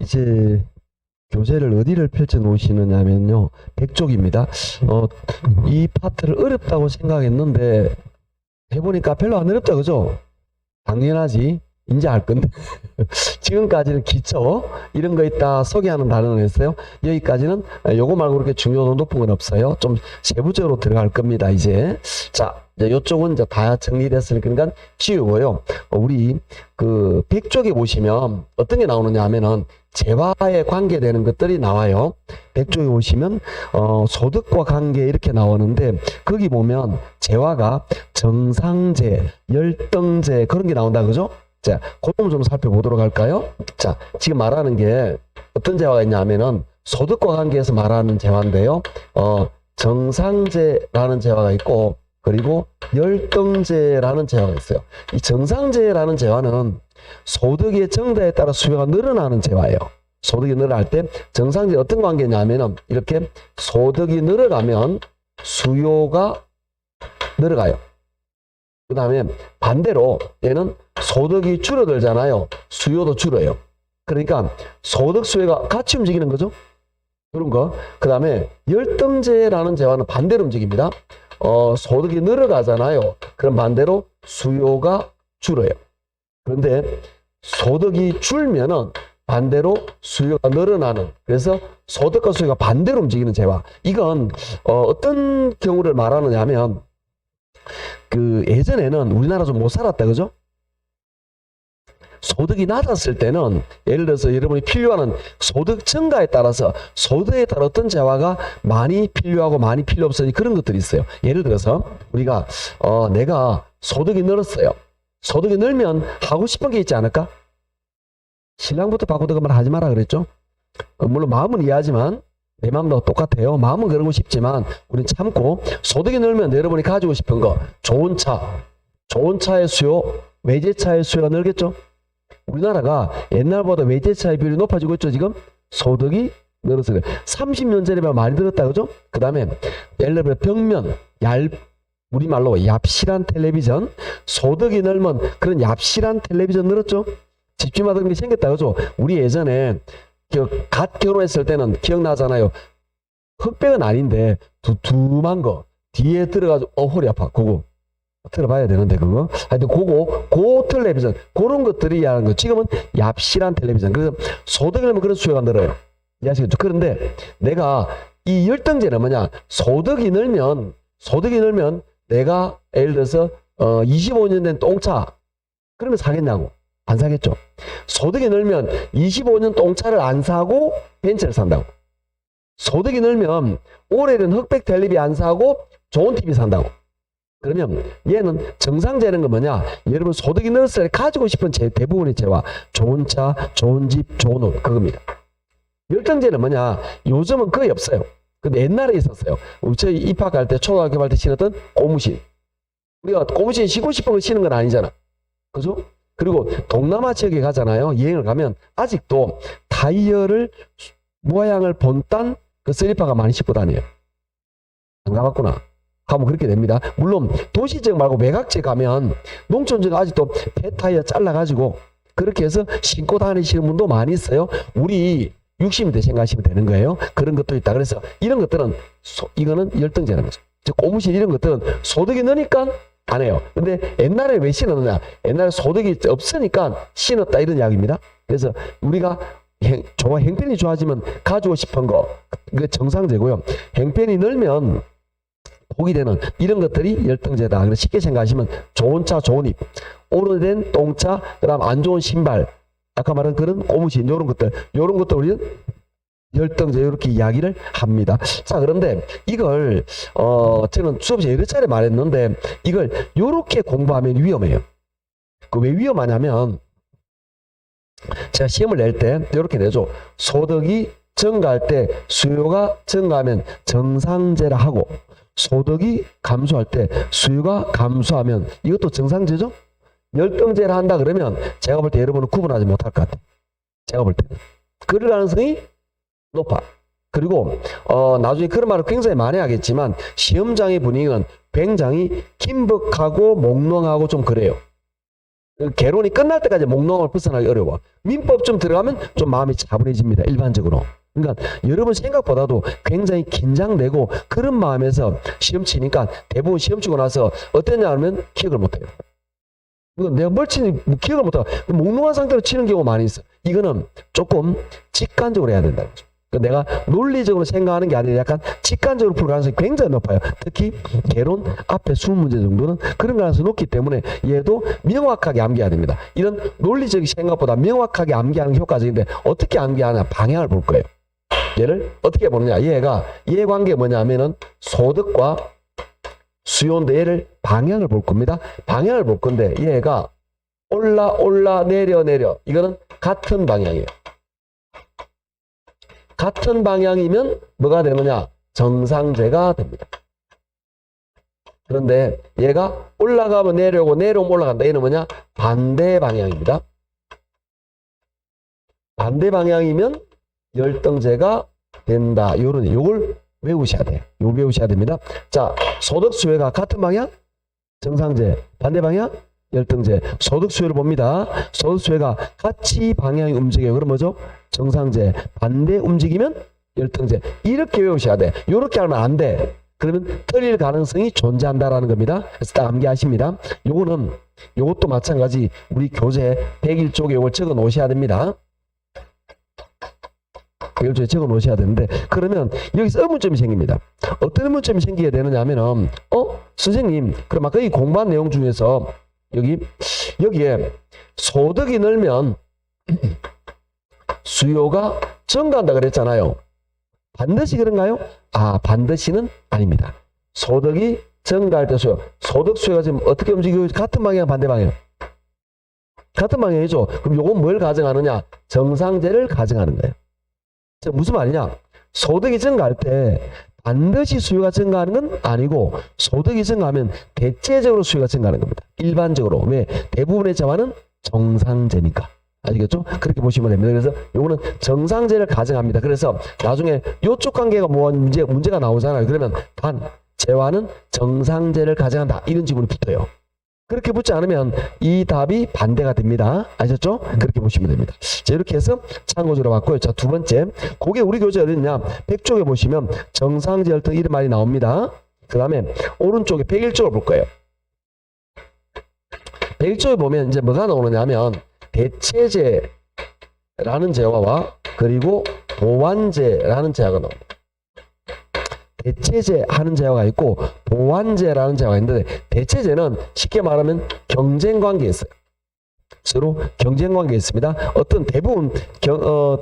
이제 교재를 어디를 펼쳐 놓으시느냐면요. 백쪽입니다. 이 파트를 어렵다고 생각했는데 해보니까 별로 안 어렵다, 그죠? 당연하지. 이제 알 건데. 지금까지는 기초, 이런 거 있다 소개하는 단어는 했어요. 여기까지는 요거 말고 그렇게 중요도 높은 건 없어요. 좀 세부적으로 들어갈 겁니다, 이제. 자, 이제 요쪽은 이제 다 정리됐으니까 지우고요. 우리 그 백쪽에 보시면 어떤 게 나오느냐 하면은 재화에 관계되는 것들이 나와요. 백쪽에 보시면 소득과 관계 이렇게 나오는데 거기 보면 재화가 정상재, 열등재 그런 게 나온다, 그죠? 자, 그럼 좀 살펴보도록 할까요? 자, 지금 말하는 게 어떤 재화가 있냐 하면은 소득과 관계에서 말하는 재화인데요. 정상재라는 재화가 있고 그리고 열등재라는 재화가 있어요. 이 정상재라는 재화는 소득의 증가에 따라 수요가 늘어나는 재화예요. 소득이 늘어날 때 정상재 어떤 관계냐면은 이렇게 소득이 늘어가면 수요가 늘어가요. 그 다음에 반대로 얘는 소득이 줄어들잖아요. 수요도 줄어요. 그러니까 소득 수요가 같이 움직이는 거죠. 그런 거. 그 다음에 열등재라는 재화는 반대로 움직입니다. 소득이 늘어가잖아요. 그럼 반대로 수요가 줄어요. 그런데 소득이 줄면은 반대로 수요가 늘어나는, 그래서 소득과 수요가 반대로 움직이는 재화. 이건 어떤 경우를 말하느냐 하면 그 예전에는 우리나라 좀 못 살았다, 그죠? 소득이 낮았을 때는 예를 들어서 여러분이 필요하는 소득 증가에 따라서 소득에 따라 어떤 재화가 많이 필요하고 많이 필요 없으니 그런 것들이 있어요. 예를 들어서 우리가 내가 소득이 늘었어요. 소득이 늘면 하고 싶은 게 있지 않을까? 신랑부터 바꾸던 말 하지 마라 그랬죠? 물론 마음은 이해하지만 내 마음도 똑같아요. 마음은 그러고 싶지만 우리는 참고 소득이 늘면 여러분이 가지고 싶은 거 좋은 차, 좋은 차의 수요, 외제차의 수요가 늘겠죠? 우리나라가 옛날보다 외제차의 비율이 높아지고 있죠, 지금? 소득이 늘어서 그래. 30년 전에 비하면 많이 늘었다, 그죠? 그 다음에, 예를 들어 벽면, 우리말로 얍실한 텔레비전, 소득이 늘면 그런 얍실한 텔레비전 늘었죠? 집주마다 그런 게 생겼다, 그죠? 우리 예전에, 갓 결혼했을 때는 기억나잖아요. 흑백은 아닌데, 두툼한 거, 뒤에 들어가지고, 허리 아파, 그거. 들어봐야 되는데 그거 하여튼 고 텔레비전 그런 것들이 하는 거. 지금은 얍실한 텔레비전. 그래서 소득이 늘면 그런 수요가 늘어요. 이해하시겠죠? 그런데 내가 이 열등제는 뭐냐, 소득이 늘면 내가 예를 들어서 25년 된 똥차 그러면 사겠냐고? 안 사겠죠? 소득이 늘면 25년 똥차를 안 사고 벤츠를 산다고. 소득이 늘면 오래된 흑백 텔레비 안 사고 좋은 TV 산다고. 그러면 얘는 정상재는 건 뭐냐? 여러분 소득이 늘었을 때 가지고 싶은 대부분의 재화, 좋은 차, 좋은 집, 좋은 옷, 그겁니다. 열등재는 뭐냐? 요즘은 거의 없어요. 근데 옛날에 있었어요. 저희 입학할 때 초등학교 갈 때 신었던 고무신. 우리가 고무신 신고 싶은 거 신는 건 아니잖아. 그죠? 그리고 동남아 지역에 가잖아요. 여행을 가면 아직도 타이어를 모양을 본딴 그 슬리퍼가 많이 신고 다녀요. 안 가봤구나. 가면 그렇게 됩니다. 물론 도시 지역 말고 외곽지에 가면 농촌 지역 아직도 폐타이어 잘라가지고 그렇게 해서 신고 다니시는 분도 많이 있어요. 우리 60대 생각하시면 되는 거예요. 그런 것도 있다. 그래서 이런 것들은 이거는 열등제라는 거죠. 즉 고무신 이런 것들은 소득이 느니까 안 해요. 근데 옛날에 왜 신었느냐? 옛날에 소득이 없으니까 신었다 이런 이야기입니다. 그래서 우리가 행편이 좋아지면 가지고 싶은 거 그게 정상제고요. 행편이 늘면 복이 되는 이런 것들이 열등제다. 그래서 쉽게 생각하시면 좋은 차, 좋은 입, 오래된 똥차, 그다음 안 좋은 신발, 아까 말한 그런 고무신 이런 것들 우리는 열등제 이렇게 이야기를 합니다. 자, 그런데 이걸 저는 수업에서 여러 차례 말했는데 이걸 이렇게 공부하면 위험해요. 그 왜 위험하냐면 제가 시험을 낼 때 이렇게 내죠. 소득이 증가할 때 수요가 증가하면 정상제라 하고 소득이 감소할 때 수요가 감소하면 이것도 정상제죠? 열등제를 한다 그러면 제가 볼 때 여러분은 구분하지 못할 것 같아요. 제가 볼 때는. 그럴 가능성이 높아. 그리고 나중에 그런 말을 굉장히 많이 하겠지만 시험장의 분위기는 굉장히 긴박하고 몽롱하고 좀 그래요. 개론이 끝날 때까지 목록을 벗어나기 어려워. 민법 좀 들어가면 좀 마음이 차분해집니다. 일반적으로. 그러니까 여러분 생각보다도 굉장히 긴장되고 그런 마음에서 시험 치니까 대부분 시험 치고 나서 어땠냐 하면 기억을 못해요. 내가 뭘 치는지 기억을 못하고 몽롱한 상태로 치는 경우가 많이 있어. 이거는 조금 직관적으로 해야 된다는 거죠. 내가 논리적으로 생각하는 게 아니라 약간 직관적으로 풀 가능성이 굉장히 높아요. 특히 개론 앞에 20문제 정도는 그런 가능성이 높기 때문에 얘도 명확하게 암기해야 됩니다. 이런 논리적인 생각보다 명확하게 암기하는 게 효과적인데 어떻게 암기하냐 방향을 볼 거예요. 얘를 어떻게 보느냐. 얘가 이해관계가 뭐냐면은 소득과 수요인데 얘를 방향을 볼 겁니다. 방향을 볼 건데 얘가 올라 내려 이거는 같은 방향이에요. 같은 방향이면 뭐가 되느냐? 정상제가 됩니다. 그런데 얘가 올라가면 내려오고 내려오면 올라간다. 얘는 뭐냐? 반대 방향입니다. 반대 방향이면 열등제가 된다. 요걸 외우셔야 돼요. 요거 외우셔야 됩니다. 자, 소득 수요가 같은 방향? 정상제. 반대 방향? 열등제. 소득 수요를 봅니다. 소득 수요가 같이 방향이 움직여요. 그럼 뭐죠? 정상제. 반대 움직이면 열등제. 이렇게 외우셔야 돼. 이렇게 하면 안 돼. 그러면 틀릴 가능성이 존재한다라는 겁니다. 그래서 딱 암기하십니다. 요것도 마찬가지 우리 교재 101쪽에 요걸 적어 놓으셔야 됩니다. 101쪽에 적어 놓으셔야 되는데 그러면 여기서 의문점이 생깁니다. 어떤 의문점이 생기게 되느냐 하면은 선생님 그럼 아까 이 공부한 내용 중에서 여기에 소득이 늘면 수요가 증가한다 그랬잖아요. 반드시 그런가요? 반드시는 아닙니다. 소득이 증가할 때 소득 수요가 지금 어떻게 움직이고 같은 방향 반대 방향? 같은 방향이죠. 그럼 요건 뭘 가정하느냐? 정상제를 가정하는 거예요. 무슨 말이냐? 소득이 증가할 때 반드시 수요가 증가하는 건 아니고 소득이 증가하면 대체적으로 수요가 증가하는 겁니다. 일반적으로. 왜? 대부분의 재화는 정상제니까. 아시겠죠? 그렇게 보시면 됩니다. 그래서 요거는 정상제를 가정합니다. 그래서 나중에 요쪽 관계가 문제가 나오잖아요. 그러면 재화는 정상제를 가정한다. 이런 지문이 붙어요. 그렇게 붙지 않으면 이 답이 반대가 됩니다. 아셨죠? 그렇게 보시면 됩니다. 자, 이렇게 해서 참고적으로 봤고요. 자, 두 번째. 그게 우리 교재 어딨냐? 100쪽에 보시면 정상제 열등 이런 말이 나옵니다. 그 다음에 오른쪽에 101쪽을 볼 거예요. 101쪽에 보면 이제 뭐가 나오느냐 하면 대체제라는 재화와 그리고 보완제라는 재화가 나옵니다. 대체제 하는 재화가 있고 보완제라는 재화가 있는데 대체제는 쉽게 말하면 경쟁관계에 있어요. 서로 경쟁관계에 있습니다. 어떤 대부분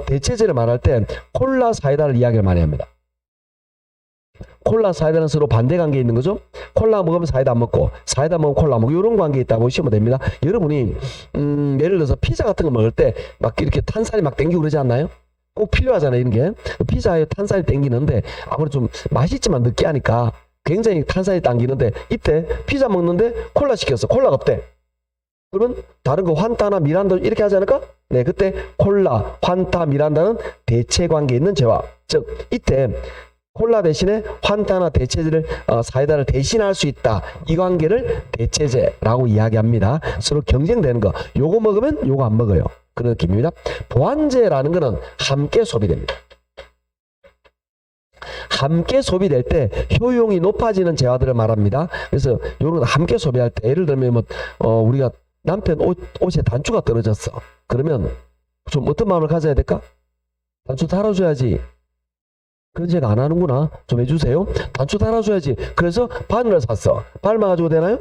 대체제를 말할 때 콜라 사이다를 이야기를 많이 합니다. 콜라 사이다는 서로 반대 관계에 있는 거죠. 콜라 먹으면 사이다 안 먹고 사이다 먹으면 콜라 먹고 이런 관계에 있다고 보시면 됩니다. 여러분이 예를 들어서 피자 같은 거 먹을 때 막 이렇게 탄산이 막 땡기고 그러지 않나요? 꼭 필요하잖아요. 이런 게 피자에 탄산이 땡기는데 아무래도 좀 맛있지만 느끼하니까 굉장히 탄산이 당기는데 이때 피자 먹는데 콜라 시켰어. 콜라가 없대. 그러면 다른 거 환타나 미란다 이렇게 하지 않을까? 네, 그때 콜라, 환타, 미란다는 대체 관계에 있는 재화. 즉 이때 콜라 대신에 환타나 대체제를 사이다를 대신할 수 있다. 이 관계를 대체제라고 이야기합니다. 서로 경쟁되는 거. 요거 먹으면 요거 안 먹어요. 그런 느낌입니다. 보완제라는 거는 함께 소비됩니다. 함께 소비될 때 효용이 높아지는 재화들을 말합니다. 그래서 요런 함께 소비할 때 예를 들면 우리가 남편 옷에 단추가 떨어졌어. 그러면 좀 어떤 마음을 가져야 될까? 단추 달아줘야지. 그런 생각 안 하는구나. 좀 해주세요. 단추 달아줘야지. 그래서 바늘을 샀어. 바늘만 가지고 되나요?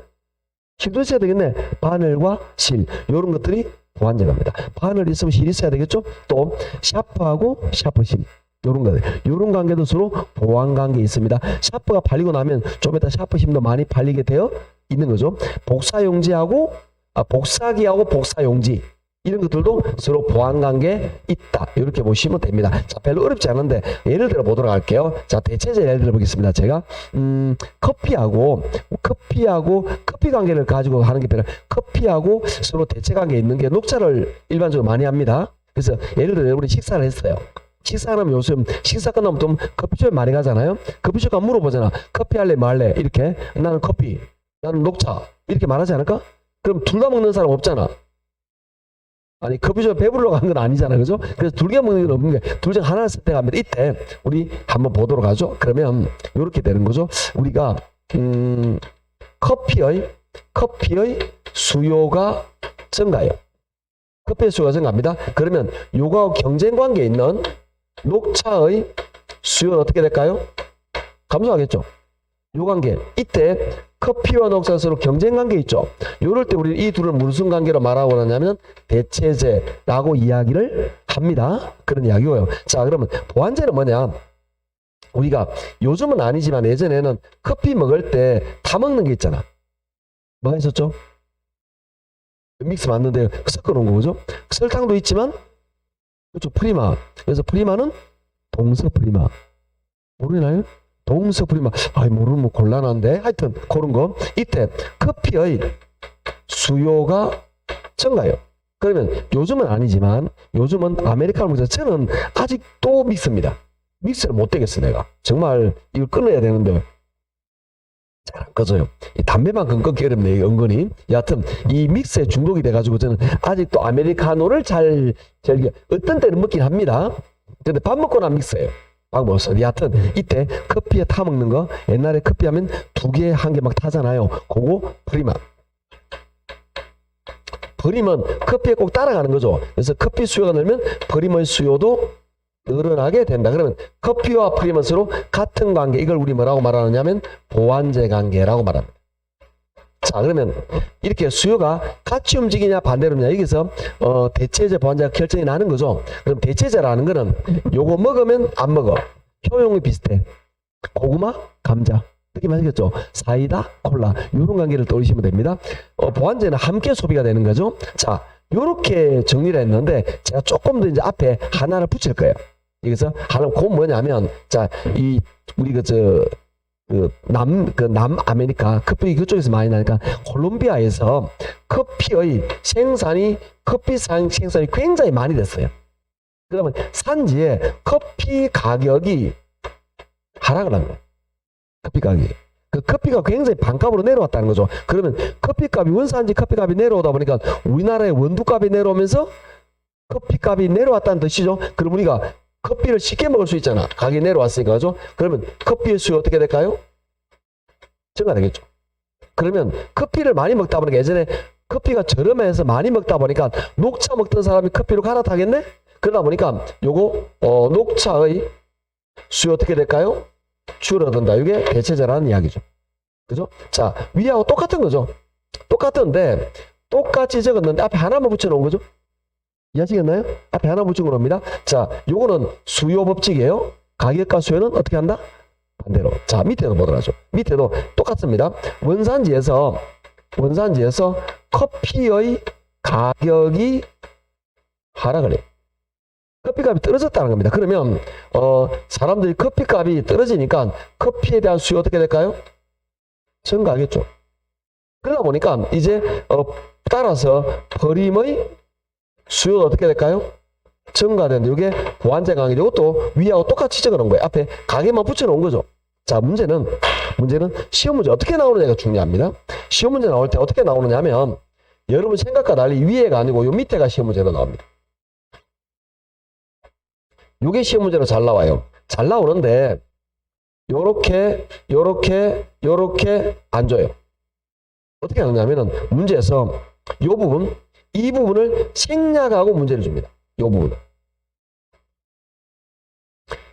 실도 있어야 되겠네. 바늘과 실 이런 것들이 보완제갑니다. 바늘 있으면 실 있어야 되겠죠? 또 샤프하고 샤프심 이런 거, 이런 관계도 서로 보완 관계 있습니다. 샤프가 팔리고 나면 좀 이따 샤프심도 많이 팔리게 되어 있는 거죠. 복사용지하고 복사기하고 복사용지 이런 것들도 서로 보완 관계에 있다. 이렇게 보시면 됩니다. 자, 별로 어렵지 않은데 예를 들어 보도록 할게요. 자, 대체제 예를 들어 보겠습니다. 제가 커피하고 커피 관계를 가지고 하는 게 별로 커피하고 서로 대체 관계에 있는 게 녹차를 일반적으로 많이 합니다. 그래서 예를 들어 우리 식사를 했어요. 식사하면 요즘 식사 끝나면 좀 커피숍에 많이 가잖아요. 커피숍 가면 물어보잖아. 커피 할래 뭐 할래? 이렇게 나는 커피, 나는 녹차 이렇게 말하지 않을까? 그럼 둘 다 먹는 사람 없잖아. 아니 커피숍 배부르러 간 건 아니잖아, 그죠? 그래서 둘 개 먹는 건 없는 게 둘 중 하나를 선택하면 이때 우리 한번 보도록 하죠. 그러면 이렇게 되는 거죠. 우리가 커피의 수요가 증가해요. 커피의 수요가 증가합니다. 그러면 요거하고 경쟁 관계에 있는 녹차의 수요는 어떻게 될까요? 감소하겠죠. 요 관계. 이때 커피와 녹차 서로 경쟁 관계 있죠. 요럴 때 우리 이 둘을 무슨 관계로 말하고 하냐면 대체제라고 이야기를 합니다. 그런 이야기고요. 자, 그러면 보완제는 뭐냐? 우리가 요즘은 아니지만 예전에는 커피 먹을 때 타 먹는 게 있잖아. 뭐가 있었죠? 믹스 맞는데 섞어 놓은 거죠. 설탕도 있지만 그렇죠. 프리마. 그래서 프리마는 동서 프리마. 모르나요? 동서 프리마. 아이 모르면 곤란한데. 하여튼 그런 거. 이때 커피의 수요가 증가해요. 그러면 요즘은 아니지만 요즘은 아메리카노 먹자. 저는 아직도 믹스입니다. 믹스를 못 되겠어 내가. 정말 이걸 끊어야 되는데 잘 안 꺼져요. 이 담배만큼 끊기 어렵네, 은근히. 여하튼, 이 믹스에 중독이 돼가지고 저는 아직도 아메리카노를 잘 즐겨. 어떤 때는 먹긴 합니다. 근데 밥 먹고 나면 믹스예요. 방법 없어요. 여하튼, 이때 커피에 타 먹는 거, 옛날에 커피 하면 2개, 1개 막 타잖아요. 그거 프리마. 프리면 커피에 꼭 따라가는 거죠. 그래서 커피 수요가 늘면 프리머의 수요도 늘어나게 된다. 그러면 커피와 프리먼 서로 같은 관계, 이걸 우리 뭐라고 말하느냐면 보완제 관계라고 말합니다. 자, 그러면 이렇게 수요가 같이 움직이냐 반대로냐 여기서 대체제 보완제가 결정이 나는 거죠. 그럼 대체제라는 거는 요거 먹으면 안 먹어. 효용이 비슷해. 고구마, 감자. 이렇게 말하겠죠. 사이다, 콜라. 이런 관계를 떠올리시면 됩니다. 보완제는 함께 소비가 되는 거죠. 자, 요렇게 정리를 했는데 제가 조금 더 이제 앞에 하나를 붙일 거예요. 여기서 하나 그 뭐냐면 자, 이 우리 남아메리카 커피 그쪽에서 많이 나니까 콜롬비아에서 커피의 생산이 굉장히 많이 됐어요. 그러면 산지에 커피 가격이 하락을 합니다. 커피 가격이. 그 커피가 굉장히 반값으로 내려왔다는 거죠. 그러면 커피값이 원산지 커피값이 내려오다 보니까 우리나라의 원두값이 내려오면서 커피값이 내려왔다는 뜻이죠. 그럼 우리가 커피를 쉽게 먹을 수 있잖아. 가격이 내려왔으니까. 그죠? 그러면 커피의 수요 어떻게 될까요? 증가되겠죠. 그러면 커피를 많이 먹다 보니까 예전에 커피가 저렴해서 많이 먹다 보니까 녹차 먹던 사람이 커피로 갈아타겠네? 그러다 보니까 요거 녹차의 수요 어떻게 될까요? 줄어든다. 이게 대체제라는 이야기죠. 그죠? 자, 위하고 똑같은 거죠. 똑같은데 똑같이 적었는데 앞에 하나만 붙여놓은 거죠. 이해하시겠나요? 앞에 하나 붙인 겁니다. 자, 요거는 수요 법칙이에요. 가격과 수요는 어떻게 한다? 반대로. 자, 밑에도 보도록 하죠. 밑에도 똑같습니다. 원산지에서 커피의 가격이 하락을 해요. 커피값이 떨어졌다는 겁니다. 그러면 사람들이 커피값이 떨어지니까 커피에 대한 수요 어떻게 될까요? 증가하겠죠. 그러다 보니까 이제 따라서 버림의 수요가 어떻게 될까요? 증가되는데 이게 보완제 관계죠. 이것도 위하고 똑같이 적어놓은 거예요. 앞에 가격만 붙여놓은 거죠. 자, 문제는 시험 문제 어떻게 나오느냐가 중요합니다. 시험 문제 나올 때 어떻게 나오느냐 하면 여러분 생각과 달리 위에가 아니고 요 밑에가 시험 문제로 나옵니다. 요게 시험 문제로 잘 나와요. 잘 나오는데 요렇게 안 줘요. 어떻게 하느냐면은 문제에서 이 부분을 생략하고 문제를 줍니다. 요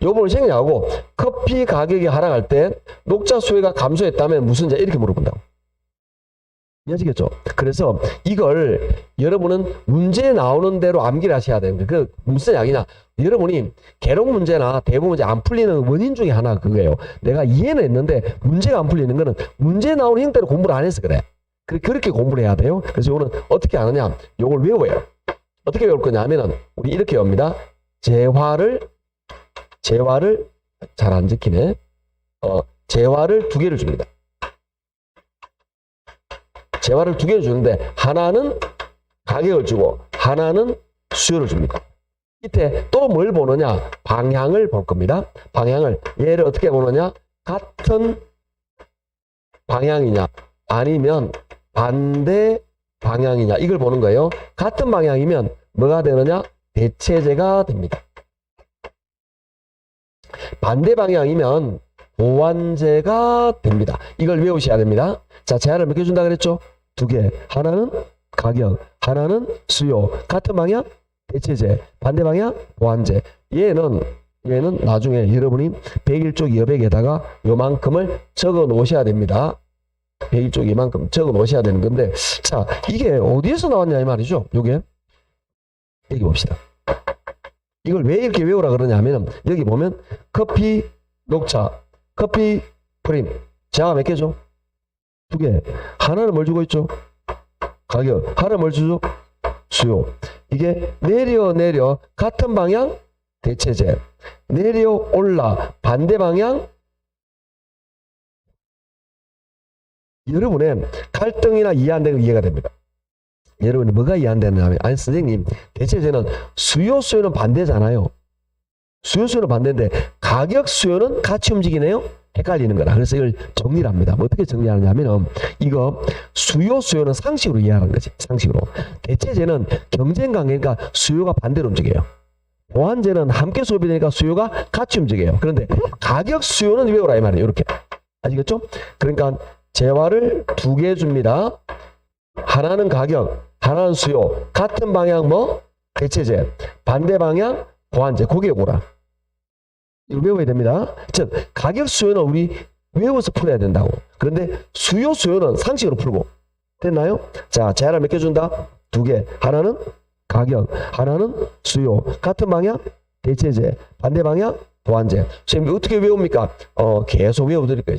부분을 생략하고 커피 가격이 하락할 때 녹차 수요가 감소했다면 무슨 제 이렇게 물어본다고. 이해하시겠죠? 그래서 이걸 여러분은 문제 나오는 대로 암기를 하셔야 되는 거예요. 그 무슨 이야기냐? 여러분이 계록 문제나 대부 문제 안 풀리는 원인 중에 하나가 그거예요. 내가 이해는 했는데 문제가 안 풀리는 거는 문제 나오는 형태로 공부를 안 해서 그래. 그렇게 공부를 해야 돼요. 그래서 이거는 어떻게 하느냐? 요걸 외워요. 어떻게 외울 거냐 하면은 우리 이렇게 외웁니다. 재화를 잘 안 지키네. 재화를 2개를 줍니다. 재화를 2개를 주는데 하나는 가격을 주고 하나는 수요를 줍니다. 밑에 또 뭘 보느냐? 방향을 볼 겁니다. 방향을 얘를 어떻게 보느냐? 같은 방향이냐 아니면 반대 방향이냐 이걸 보는 거예요. 같은 방향이면 뭐가 되느냐? 대체제가 됩니다. 반대 방향이면 보완제가 됩니다. 이걸 외우셔야 됩니다. 자, 제한을 몇 개 준다 그랬죠? 2개. 하나는 가격, 하나는 수요. 같은 방향 대체제, 반대 방향 보완제. 얘는 나중에 여러분이 101쪽 여백에다가 요만큼을 적어 놓으셔야 됩니다. 101쪽 이만큼 적어 놓으셔야 되는 건데, 자, 이게 어디에서 나왔냐 이 말이죠. 요게 여기 봅시다. 이걸 왜 이렇게 외우라 그러냐면 여기 보면 커피 녹차, 커피 프림. 자, 몇 개죠? 2개. 하나는 뭘 주고 있죠? 가격. 하나는 뭘 주죠? 수요. 이게 내려 같은 방향 대체제. 내려 올라 반대 방향. 여러분의 갈등이나 이해 안 되는 거 이해가 됩니다. 여러분이 뭐가 이해 안 되느냐면, 아니 선생님 대체제는 수요는 반대잖아요. 수요는 반대인데 가격 수요는 같이 움직이네요. 헷갈리는 거라. 그래서 이걸 정리를 합니다. 뭐 어떻게 정리하느냐면, 이거 수요는 상식으로 이해하는 거지. 상식으로. 대체제는 경쟁 관계니까 수요가 반대로 움직여요. 보완제는 함께 소비되니까 수요가 같이 움직여요. 그런데 가격 수요는 외우라 이 말이에요. 이렇게. 아시겠죠? 그러니까 재화를 2개 줍니다. 하나는 가격, 하나는 수요. 같은 방향 뭐? 대체제. 반대 방향 보완제. 거기에 오라. 이거 외워야 됩니다. 즉 가격 수요는 우리 외워서 풀어야 된다고. 그런데 수요는 상식으로 풀고. 됐나요? 자, 재화를 몇 개 준다? 2개. 하나는 가격, 하나는 수요. 같은 방향 대체제, 반대 방향 보완제. 선생님 어떻게 외웁니까? 계속 외워드릴 거예요.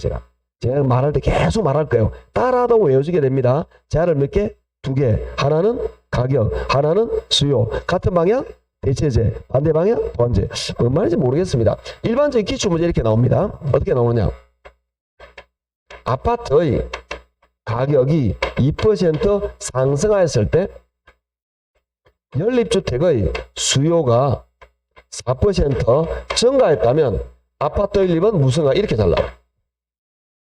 제가 말할 때 계속 말할 거예요. 따라하다 외워주게 됩니다. 재화를 몇 개? 2개. 하나는 가격, 하나는 수요. 같은 방향 대체제, 반대 방향 보완제. 뭔 말인지 모르겠습니다. 일반적인 기출문제 이렇게 나옵니다. 어떻게 나오느냐? 아파트의 가격이 2% 상승하였을 때 연립주택의 수요가 4% 증가했다면 아파트 연립은 무슨가 이렇게 잘 나와요.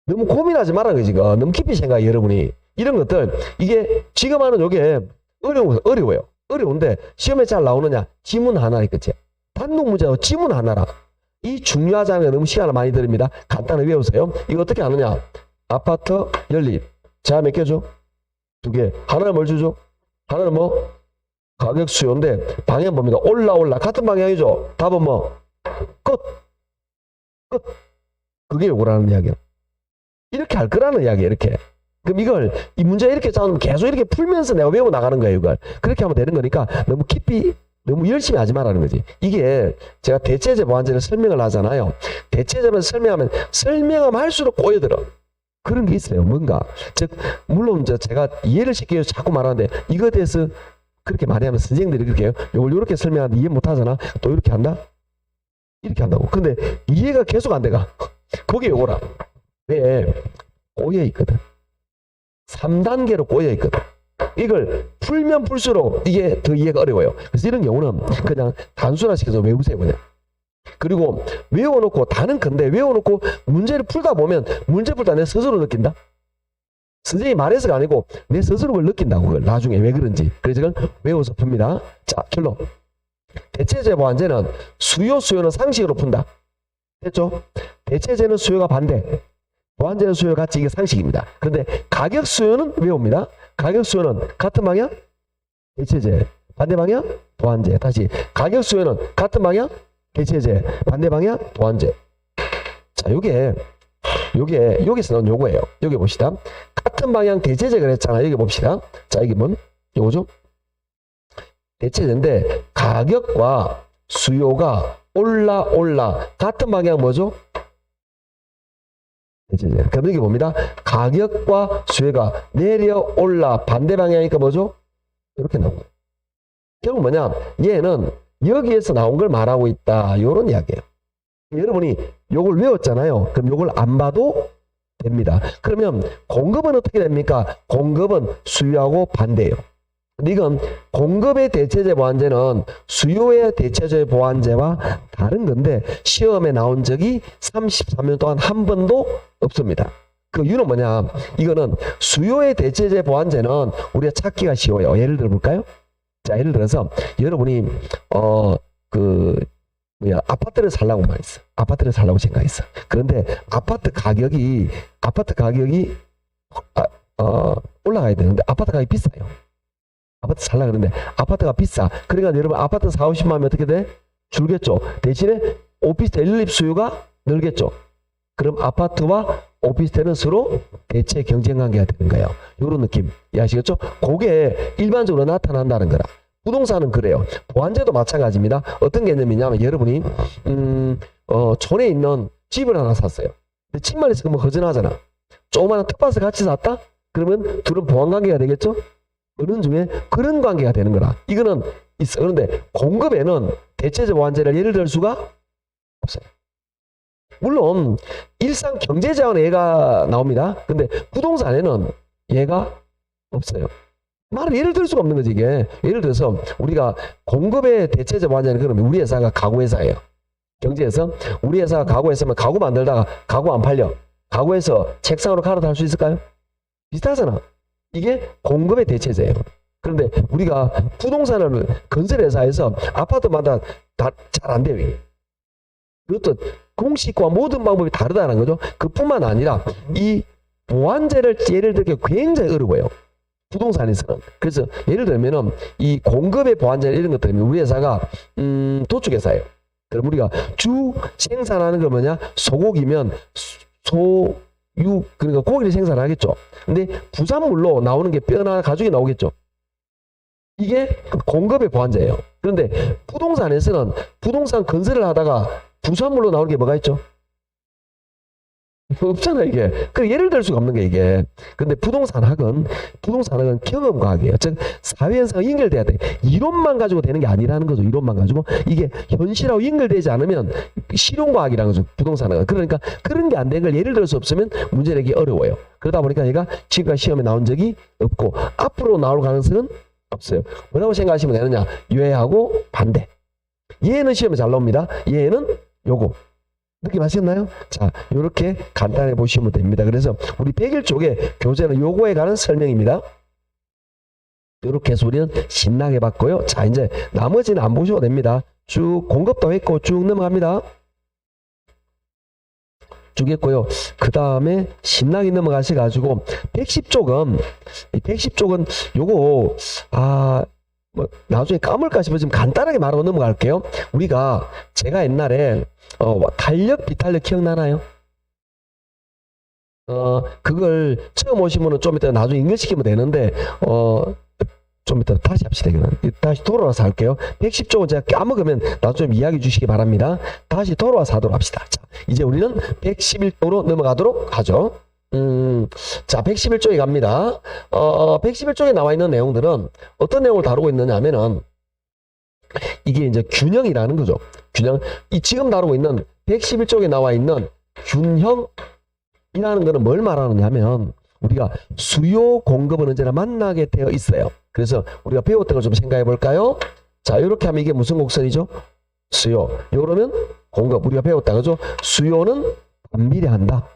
너무 고민하지 말라는 거지. 너무 깊이 생각해 여러분이. 이런 것들 이게 지금 하는 요게 어려워요. 어려운데 시험에 잘 나오느냐? 지문 하나에 끝이야. 단독 문제하고 지문 하나라. 이 중요하지 않은 게 너무 시간을 많이 들입니다. 간단하게 외우세요. 이거 어떻게 하느냐? 아파트 연립. 자, 몇 개죠? 2개. 하나는 뭘 주죠? 하나는 뭐? 가격 수요인데 방향 봅니다. 올라 같은 방향이죠. 답은 뭐? 끝. 그게 요거라는 이야기야. 이렇게 할 거라는 이야기야. 이렇게. 그럼 이 문제 이렇게 짜면 계속 이렇게 풀면서 내가 외워 나가는 거예요. 이걸 그렇게 하면 되는 거니까 너무 깊이 너무 열심히 하지 말라는 거지. 이게 제가 대체제 보완제를 설명을 하잖아요. 대체제를 설명하면 할수록 꼬여들어. 그런 게 있어요. 뭔가 즉 물론 제가 이해를 시키기 위해서 자꾸 말하는데 이거에 대해서 그렇게 많이 하면 선생님들이 그렇게 해요. 이걸 이렇게 설명하는데 이해 못하잖아. 또 이렇게 한다? 이렇게 한다고. 근데 이해가 계속 안 돼가. 거기에 오라. 왜? 꼬여 있거든. 3단계로 꼬여 있거든. 이걸 풀면 풀수록 이게 더 이해가 어려워요. 그래서 이런 경우는 그냥 단순화시켜서 외우세요. 그냥. 그리고 외워놓고 다는 건데 외워놓고 문제를 풀다 보면 문제 풀다 내 스스로 느낀다. 선생님이 말해서가 아니고 내 스스로 그걸 느낀다고. 그걸 나중에 왜 그런지. 그래서 이걸 외워서 풉니다. 자, 결론. 대체제 보완제는 수요는 상식으로 푼다. 됐죠? 대체제는 수요가 반대. 보완제는 수요 같이 이게 상식입니다. 그런데 가격 수요는 외웁니다. 가격 수요는 같은 방향 대체제, 반대 방향 보완제. 다시 가격 수요는 같은 방향 대체제, 반대 방향 보완제. 자, 여기서 나온 요거예요. 여기 봅시다. 같은 방향 대체제 그랬잖아. 여기 봅시다. 자, 이게 뭔? 요거죠? 대체제인데 가격과 수요가 올라 같은 방향 뭐죠? 대체제. 그럼 여기 봅니다. 가격과 수요가 내려 올라 반대 방향이니까 뭐죠? 이렇게 나오고. 결국 뭐냐? 얘는 여기에서 나온 걸 말하고 있다. 요런 이야기예요. 여러분이 요걸 외웠잖아요. 그럼 요걸 안 봐도 됩니다. 그러면 공급은 어떻게 됩니까? 공급은 수요하고 반대예요. 근데 이건 공급의 대체제 보완제는 수요의 대체제 보완제와 다른 건데 시험에 나온 적이 33년 동안 한 번도 없습니다. 그 이유는 뭐냐? 이거는 수요의 대체제 보완제는 우리가 찾기가 쉬워요. 예를 들어 볼까요? 자, 예를 들어서 여러분이 아파트를 살라고 말했어. 아파트를 살라고 생각했어. 그런데 아파트 가격이 올라가야 되는데 아파트 가격이 비싸요. 아파트 살라 그러는데 아파트가 비싸. 그러니까 여러분 아파트 40, 50만 하면 어떻게 돼? 줄겠죠. 대신에 오피스텔 연립 수요가 늘겠죠. 그럼 아파트와 오피스텔은 서로 대체 경쟁 관계가 되는 거예요. 이런 느낌 이해하시겠죠? 그게 일반적으로 나타난다는 거라. 부동산은 그래요. 보완제도 마찬가지입니다. 어떤 개념이냐면 여러분이 촌에 있는 집을 하나 샀어요. 근데 집만 있으면 허전하잖아. 조그마한 텃밭을 같이 샀다? 그러면 둘은 보완 관계가 되겠죠? 어느 중에 그런 관계가 되는 거라. 이거는 있어. 그런데 공급에는 대체적 보완제를 예를 들 수가 없어요. 물론 일상 경제자원에 얘가 나옵니다. 근데 부동산에는 얘가 없어요. 말을 예를 들 수가 없는 거지 이게. 예를 들어서 우리가 공급의 대체적 보완제는 그러면 우리 회사가 가구 회사예요. 경제에서 우리 회사가 가구 회사면 가구 만들다가 가구 안 팔려. 가구에서 책상으로 갈아탈 수 있을까요? 비슷하잖아. 이게 공급의 대체제예요. 그런데 우리가 부동산을 건설회사에서 아파트마다 다 잘 안 돼요. 그것도 공식과 모든 방법이 다르다는 거죠. 그뿐만 아니라 이 보완제를 예를 들기 굉장히 어려워요. 부동산에서는. 그래서 예를 들면은 이 공급의 보완제 이런 것들은 우리 회사가 도축회사예요. 그럼 우리가 주 생산하는 거 뭐냐? 소고기면 그러니까 고기를 생산하겠죠. 근데 부산물로 나오는 게 뼈나 가죽이 나오겠죠. 이게 공급의 보완제예요. 그런데 부동산에서는 부동산 건설을 하다가 부산물로 나오는 게 뭐가 있죠? 없잖아 이게. 그 예를 들 수가 없는 게 이게. 근데 부동산학은 경험과학이에요. 즉 사회현상 연결돼야 돼. 이론만 가지고 되는 게 아니라는 거죠. 이론만 가지고 이게 현실하고 연결되지 않으면 실용과학이라는 거죠. 부동산학은. 그러니까 그런 게 안 된 걸 예를 들 수 없으면 문제 내기 어려워요. 그러다 보니까 얘가 지금까지 시험에 나온 적이 없고 앞으로 나올 가능성은 없어요. 뭐라고 생각하시면 되느냐? 얘하고 반대. 얘는 시험에 잘 나옵니다. 얘는 요거. 느낌 아시겠나요? 자, 요렇게 간단히 보시면 됩니다. 그래서 우리 100일 쪽에 교재는 요거에 관한 설명입니다. 요렇게 해서 우리는 신나게 봤고요. 자, 이제 나머지는 안 보셔도 됩니다. 쭉 공급도 했고 쭉 넘어갑니다. 쭉 했고요. 그 다음에 신나게 넘어가셔가지고 110쪽은 요거 나중에 까물까 싶어서 좀 간단하게 말하고 넘어갈게요. 제가 옛날에 탄력, 비탄력 기억나나요? 그걸 처음 오신 분은 좀 이따 나중에 연결시키면 되는데 좀 이따 다시 합시다. 이거는 다시 돌아와서 할게요. 110쪽은 제가 까먹으면 나중에 좀 이야기 주시기 바랍니다. 다시 돌아와서 하도록 합시다. 자, 이제 우리는 111쪽으로 넘어가도록 하죠. 자, 111쪽에 갑니다. 111쪽에 나와 있는 내용들은 어떤 내용을 다루고 있느냐 하면은 이게 이제 균형이라는 거죠. 균형. 지금 다루고 있는 111쪽에 나와 있는 균형이라는 거는 뭘 말하느냐 하면 우리가 수요 공급은 언제나 만나게 되어 있어요. 그래서 우리가 배웠던 걸 좀 생각해 볼까요? 자, 이렇게 하면 이게 무슨 곡선이죠? 수요. 요러면 공급. 우리가 배웠다 그죠? 수요는 반비례한다.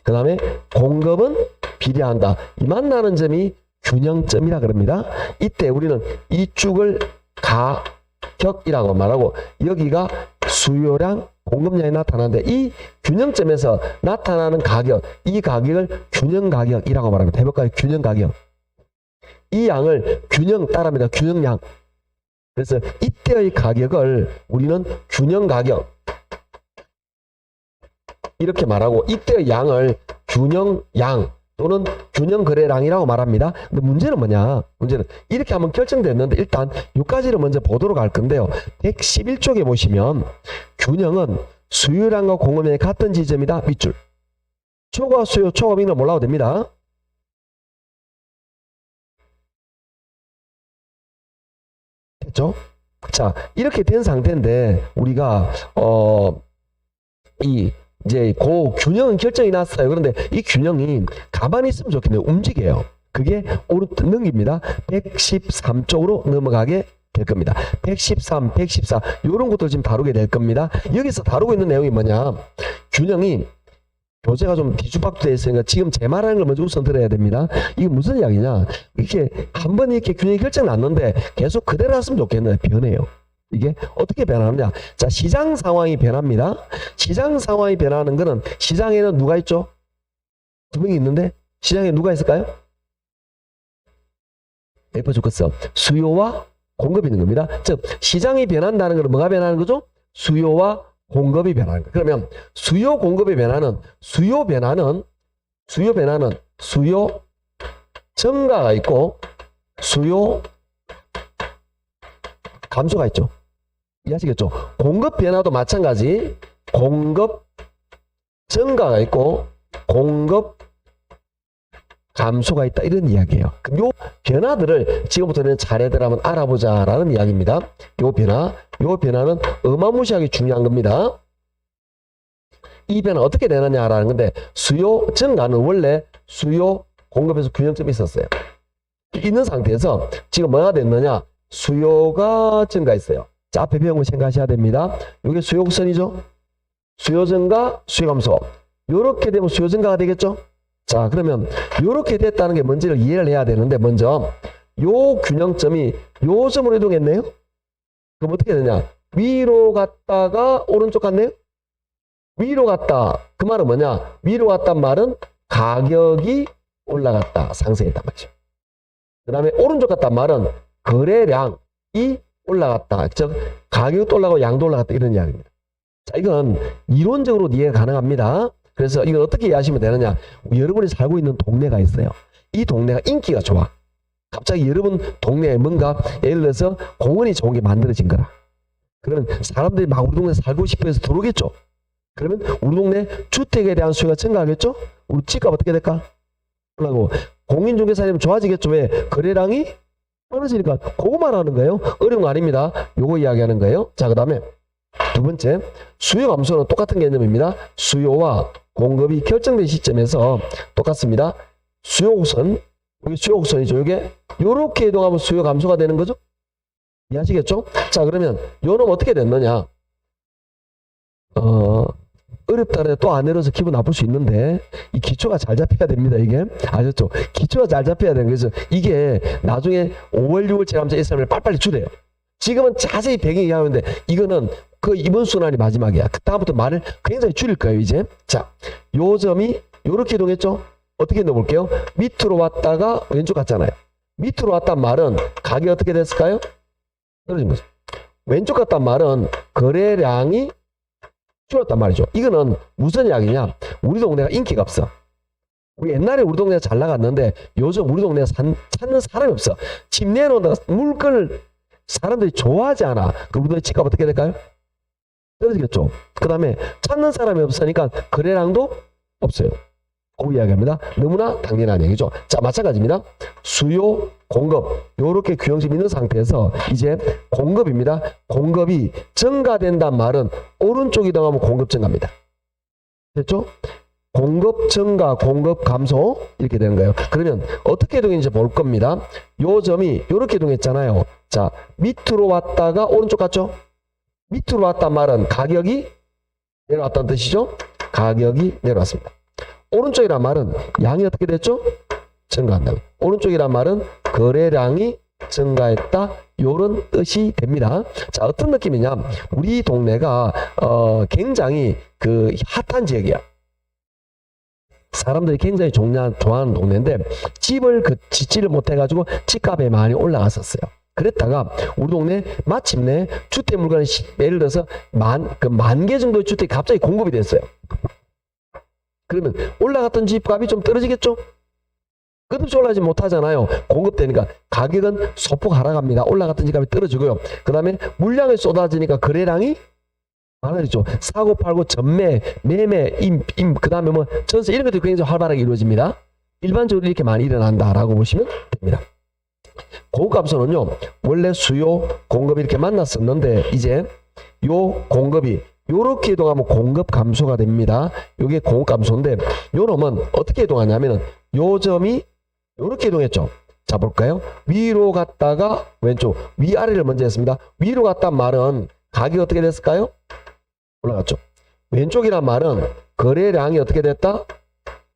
그 다음에 공급은 비례한다. 이 만나는 점이 균형점이라 그럽니다. 이때 우리는 이 쭉을 가격이라고 말하고 여기가 수요량 공급량이 나타나는데 이 균형점에서 나타나는 가격, 이 가격을 균형가격이라고 말합니다. 해볼까요? 균형가격. 이 양을 균형 따라합니다. 균형량. 그래서 이때의 가격을 우리는 균형가격 이렇게 말하고 이때의 양을 균형양 또는 균형거래량이라고 말합니다. 근데 문제는 뭐냐? 문제는 이렇게 하면 결정됐는데 일단 여기까지를 먼저 보도록 할 건데요. 111쪽에 보시면 균형은 수요량과 공급량이 같은 지점이다. 밑줄. 초과 수요, 초과 빈도 몰라도 됩니다. 됐죠? 자, 이렇게 된 상태인데 우리가 이제 그 균형은 결정이 났어요. 그런데 이 균형이 가만히 있으면 좋겠네요. 움직여요. 그게 오른 넘깁니다. 113쪽으로 넘어가게 될 겁니다. 113, 114 이런 것들 지금 다루게 될 겁니다. 여기서 다루고 있는 내용이 뭐냐? 균형이 교재가 좀 뒤죽박죽되어 있으니까 지금 제 말하는 걸 먼저 우선 들어야 됩니다. 이게 무슨 이야기냐? 이렇게 한 번 이렇게 균형이 결정 났는데 계속 그대로 했으면 좋겠는데 변해요. 이게 어떻게 변하느냐? 자, 시장 상황이 변합니다. 시장 상황이 변하는 거는 시장에는 누가 있죠? 두 명이 있는데 시장에 누가 있을까요? F 좋겠어. 수요와 공급이 있는 겁니다. 즉 시장이 변한다는 것은 뭐가 변하는 거죠? 수요와 공급이 변하는 거. 그러면 수요 공급의 변화는 수요 증가가 있고 수요 감소가 있죠. 이해하시겠죠? 공급 변화도 마찬가지. 공급 증가가 있고 공급 감소가 있다 이런 이야기예요. 그럼 요 변화들을 지금부터는 차례대로 한번 알아보자라는 이야기입니다. 요 변화는 어마무시하게 중요한 겁니다. 이 변화 어떻게 되느냐라는 건데 수요 증가는 원래 수요 공급에서 균형점이 있었어요. 있는 상태에서 지금 뭐가 됐느냐? 수요가 증가했어요. 자, 앞에 배운 거 생각하셔야 됩니다. 이게 수요 곡선이죠. 수요 증가, 수요 감소. 요렇게 되면 수요 증가가 되겠죠. 자, 그러면 요렇게 됐다는 게 뭔지를 이해를 해야 되는데 먼저 요 균형점이 요 점으로 이동했네요. 그럼 어떻게 되냐? 위로 갔다가 오른쪽 갔네요. 위로 갔다. 그 말은 뭐냐? 위로 갔단 말은 가격이 올라갔다. 상승했단 말이죠. 그 다음에 오른쪽 갔단 말은 거래량이 올라갔다. 즉 가격도 올라가고 양도 올라갔다. 이런 이야기입니다. 자, 이건 이론적으로 이해가 가능합니다. 그래서 이걸 어떻게 이해하시면 되느냐? 여러분이 살고 있는 동네가 있어요. 이 동네가 인기가 좋아. 갑자기 여러분 동네에 뭔가 예를 들어서 공원이 좋은 게 만들어진 거라. 그러면 사람들이 막 우리 동네 살고 싶어 해서 들어오겠죠. 그러면 우리 동네 주택에 대한 수요가 증가하겠죠. 우리 집값 어떻게 될까? 올라가고 공인중개사님 좋아지겠죠. 왜? 거래량이 많아지니까. 그거 말하는 거예요. 어려운 거 아닙니다. 요거 이야기하는 거예요. 자, 그 다음에 두 번째, 수요 감소는 똑같은 개념입니다. 수요와 공급이 결정된 시점에서 똑같습니다. 수요곡선, 여기 수요곡선이죠. 이게 요렇게 이동하면 수요 감소가 되는 거죠. 이해하시겠죠? 자, 그러면 요놈 어떻게 됐느냐? 어렵다는데 또 안 내려서 기분 나쁠 수 있는데 이 기초가 잘 잡혀야 됩니다. 이게 아셨죠? 기초가 잘 잡혀야 되는 거죠. 이게 나중에 5월 6월 제감자 일상을 빨리빨리 줄여요. 지금은 자세히 배경 얘기하는데 이거는 그 이번 순환이 마지막이야. 그 다음부터 말을 굉장히 줄일 거예요. 이제 자, 요 점이 요렇게 이동했죠. 어떻게 넣어볼게요. 밑으로 왔다가 왼쪽 갔잖아요. 밑으로 왔단 말은 가격이 어떻게 됐을까요? 떨어진 거죠. 왼쪽 갔단 말은 거래량이 줄었단 말이죠. 이거는 무슨 이야기냐? 우리 동네가 인기가 없어. 우리 옛날에 우리 동네가 잘 나갔는데 요즘 우리 동네가 찾는 사람이 없어. 집 내놓는 물건을 사람들이 좋아하지 않아. 그럼 우리 동네 집값 어떻게 될까요? 떨어지겠죠. 그 다음에 찾는 사람이 없으니까 거래량도 없어요. 그 이야기합니다. 너무나 당연한 얘기죠. 자, 마찬가지입니다. 수요, 공급 요렇게 균형점 있는 상태에서 이제 공급입니다. 공급이 증가된단 말은 오른쪽 이동하면 공급 증가입니다. 됐죠? 공급 증가, 공급 감소 이렇게 되는 거예요. 그러면 어떻게 이동했는지 볼 겁니다. 요 점이 요렇게 이동했잖아요. 자, 밑으로 왔다가 오른쪽 갔죠? 밑으로 왔단 말은 가격이 내려왔다는 뜻이죠? 가격이 내려왔습니다. 오른쪽이란 말은 양이 어떻게 됐죠? 증가한다. 오른쪽이란 말은 거래량이 증가했다. 요런 뜻이 됩니다. 자, 어떤 느낌이냐? 우리 동네가 굉장히 그 핫한 지역이야. 사람들이 굉장히 좋아하는 동네인데 집을 짓지를 못해가지고 집값이 많이 올라갔었어요. 그랬다가 우리 동네 마침내 주택 물건이 예를 들어서 만 개 정도의 주택이 갑자기 공급이 됐어요. 그러면 올라갔던 집값이 좀 떨어지겠죠? 끝없이 올라가지 못하잖아요. 공급되니까 가격은 소폭 하락합니다. 올라갔던 집값이 떨어지고요. 그 다음에 물량이 쏟아지니까 거래량이 많아지죠. 사고 팔고 전매, 매매, 그 다음에 뭐 전세 이런 것들이 굉장히 활발하게 이루어집니다. 일반적으로 이렇게 많이 일어난다라고 보시면 됩니다. 고감소는요, 원래 수요, 공급이 이렇게 만났었는데 이제 요 공급이 요렇게 이동하면 공급 감소가 됩니다. 요게 공급 감소인데 요 놈은 어떻게 이동하냐면은 요 점이 요렇게 이동했죠. 자, 볼까요? 위로 갔다가 왼쪽, 위아래를 먼저 했습니다. 위로 갔단 말은 가격이 어떻게 됐을까요? 올라갔죠. 왼쪽이란 말은 거래량이 어떻게 됐다?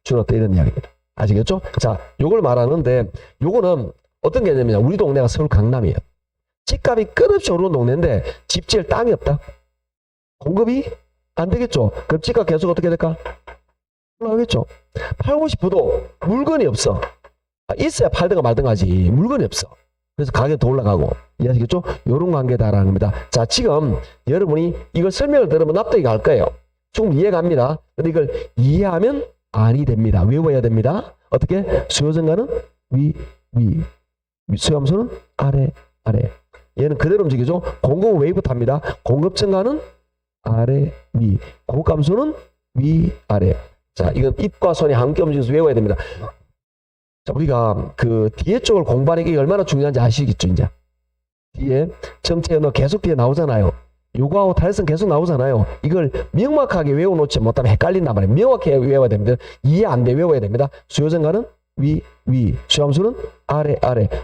줄었다. 이런 이야기입니다. 아시겠죠? 자, 요걸 말하는데 요거는 어떤 개념이냐? 우리 동네가 서울 강남이에요. 집값이 끝없이 오르는 동네인데 집 지을 땅이 없다. 공급이 안 되겠죠? 그럼 집값 계속 어떻게 될까? 올라가겠죠? 팔고 싶어도 물건이 없어. 있어야 팔든가 말든가 하지. 물건이 없어. 그래서 가격도 올라가고. 이해하시겠죠? 요런 관계다라는 겁니다. 자, 지금 여러분이 이걸 설명을 들으면 납득이 갈 거예요. 조금 이해갑니다. 근데 이걸 이해하면 아니 됩니다. 외워야 됩니다. 어떻게? 수요 증가는 위. 수요 감소는 아래. 얘는 그대로 움직이죠. 공급은 웨이브 탑니다. 공급 증가는 아래, 위. 공급 감소는 위, 아래. 자, 이건 입과 손이 함께 움직여서 외워야 됩니다. 자, 우리가 그 뒤에 쪽을 공부하는 게 얼마나 중요한지 아시겠죠, 이제? 뒤에 정체 언어 계속 뒤에 나오잖아요. 요거하고 탈선 계속 나오잖아요. 이걸 명확하게 외워놓지 못하면 헷갈린단 말이에요. 명확하게 외워야 됩니다. 이해 안 돼 외워야 됩니다. 수요 증가는 위. 수요 감소는 아래.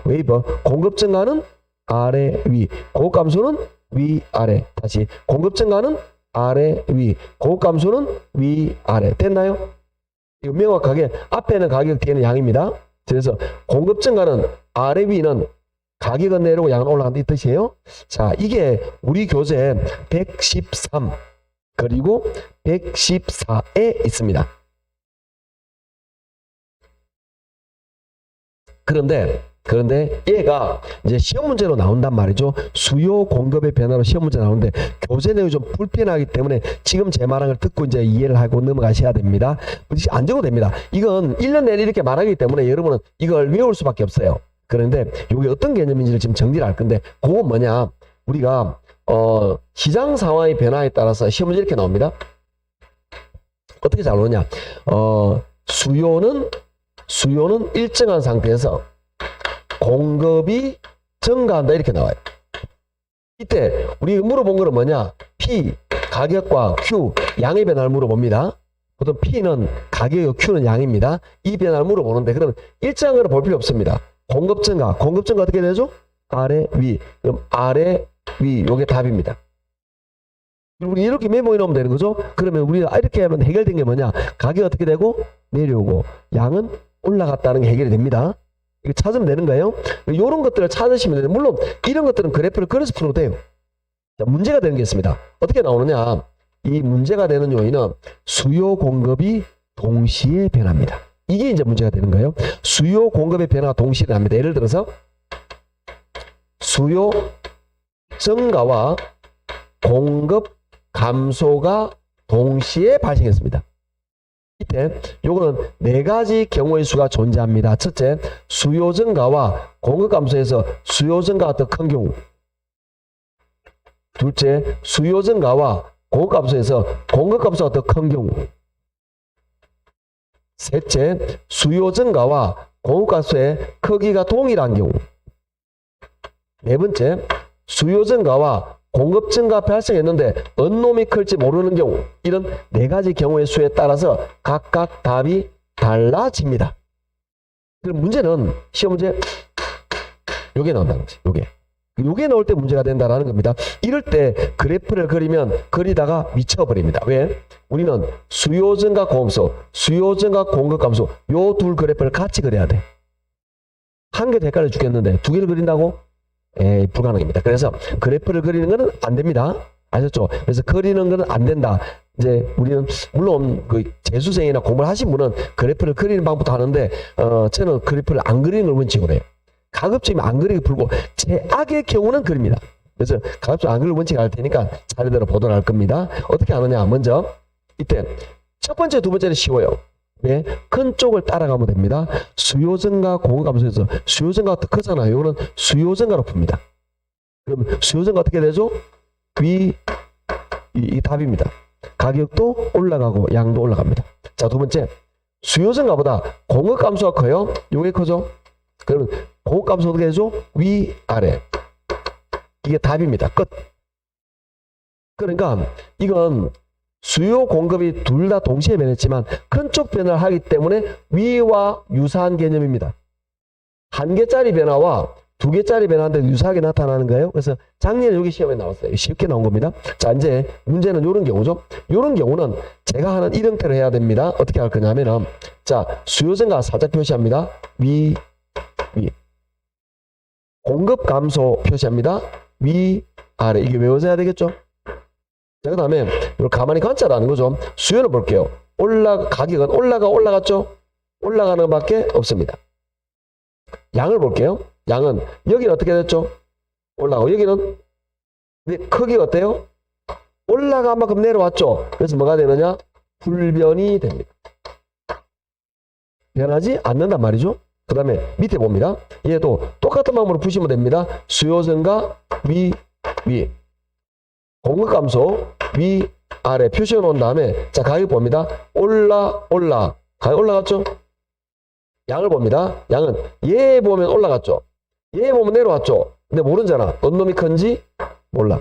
웨이브. 공급 증가는 아래, 위. 고급 감소는 위, 아래. 다시. 공급 증가는 아래, 위. 고급 감소는 위, 아래. 됐나요? 이거 명확하게 앞에는 가격, 뒤에는 양입니다. 그래서 공급 증가는 아래, 위는 가격은 내려오고 양은 올라간다 이 뜻이에요. 자, 이게 우리 교재 113 그리고 114에 있습니다. 그런데 얘가 이제 시험 문제로 나온단 말이죠. 수요 공급의 변화로 시험 문제 나오는데 교재 내용이 좀 불편하기 때문에 지금 제 말한 걸 듣고 이제 이해를 하고 넘어가셔야 됩니다. 안 적어도 됩니다. 이건 1년 내내 이렇게 말하기 때문에 여러분은 이걸 외울 수밖에 없어요. 그런데 이게 어떤 개념인지를 지금 정리를 할 건데 그건 뭐냐? 우리가 시장 상황의 변화에 따라서 시험 문제 이렇게 나옵니다. 어떻게 잘 오느냐? 수요는 일정한 상태에서 공급이 증가한다 이렇게 나와요. 이때 우리 물어본 거는 뭐냐? P 가격과 Q 양의 변화를 물어봅니다. 보통 P는 가격이고 Q는 양입니다. 이 변화를 물어보는데 그러면 일정으로 볼 필요 없습니다. 공급 증가 어떻게 되죠? 아래 위. 그럼 아래 위 요게 답입니다. 우리 이렇게 메모해 놓으면 되는 거죠? 그러면 우리가 이렇게 하면 해결된 게 뭐냐? 가격이 어떻게 되고 내려오고 양은 올라갔다는 게 해결이 됩니다. 이거 찾으면 되는 거예요. 이런 것들을 찾으시면 돼요. 물론 이런 것들은 그래프를 그려서 풀어도 돼요. 자, 문제가 되는 게 있습니다. 어떻게 나오느냐? 이 문제가 되는 요인은 수요 공급이 동시에 변합니다. 이게 이제 문제가 되는 거예요. 수요 공급의 변화가 동시에 납니다. 예를 들어서 수요 증가와 공급 감소가 동시에 발생했습니다. 이때 요거는 네 가지 경우의 수가 존재합니다. 첫째, 수요 증가와 공급 감소에서 수요 증가가 더 큰 경우. 둘째, 수요 증가와 공급 감소에서 공급 감소가 더 큰 경우. 셋째, 수요 증가와 공급 감소의 크기가 동일한 경우. 네 번째, 수요 증가와 공급 증가 발생했는데 어느 놈이 클지 모르는 경우. 이런 네 가지 경우의 수에 따라서 각각 답이 달라집니다. 그럼 문제는 시험 문제 요게 나온다는 거지. 요게 나올 때 문제가 된다라는 겁니다. 이럴 때 그래프를 그리면 그리다가 미쳐버립니다. 왜? 우리는 수요 증가 공급소, 수요 증가 공급 감소 요 둘 그래프를 같이 그려야 돼. 한 개도 헷갈려 죽겠는데 두 개를 그린다고? 불가능입니다. 그래서 그래프를 그리는 것은 안 됩니다. 아셨죠? 그래서 그리는 것은 안 된다. 이제 우리는 물론 그 재수생이나 공부를 하신 분은 그래프를 그리는 방법도 하는데 저는 그래프를 안 그리는 걸 원칙으로 해요. 가급적이면 안 그리기 풀고 최악의 경우는 그립니다. 그래서 가급적 안 그릴 원칙 알 테니까 차례대로 보도록 할 겁니다. 어떻게 하느냐? 먼저 이때 첫 번째, 두 번째는 쉬워요. 왜? 큰 쪽을 따라가면 됩니다. 수요 증가, 공급 감소에서 수요 증가가 더 크잖아요. 이거는 수요 증가로 풉니다. 그럼 수요 증가 어떻게 되죠? 이 답입니다. 가격도 올라가고 양도 올라갑니다. 자, 두 번째, 수요 증가보다 공급 감소가 커요. 요게 크죠? 그러면 공급 감소 어떻게 되죠? 위, 아래. 이게 답입니다. 끝. 그러니까 이건 수요 공급이 둘 다 동시에 변했지만 큰 쪽 변화를 하기 때문에 위와 유사한 개념입니다. 한 개짜리 변화와 두 개짜리 변화인데 유사하게 나타나는 거예요. 그래서 작년에 여기 시험에 나왔어요. 쉽게 나온 겁니다. 자, 이제 문제는 이런 경우죠. 이런 경우는 제가 하는 이 형태로 해야 됩니다. 어떻게 할 거냐면은, 자, 수요 증가 살짝 표시합니다. 위. 공급 감소 표시합니다. 위, 아래. 이게 외워져야 되겠죠? 자, 그 다음에 이걸 가만히 관찰하는 거죠. 수요를 볼게요. 가격은 올라갔죠? 올라가는 것밖에 없습니다. 양을 볼게요. 양은 여기는 어떻게 됐죠? 올라가고 여기는 크기가 어때요? 올라간 만큼 내려왔죠. 그래서 뭐가 되느냐? 불변이 됩니다. 변하지 않는단 말이죠. 그 다음에 밑에 봅니다. 얘도 똑같은 방법으로 푸시면 됩니다. 수요 증가 위 공급 감소 위 아래 표시해 놓은 다음에 자, 가격 봅니다. 가격 올라갔죠? 양을 봅니다. 양은 얘 보면 올라갔죠? 얘 보면 내려왔죠? 근데 모르잖아. 어떤 놈이 큰지 몰라.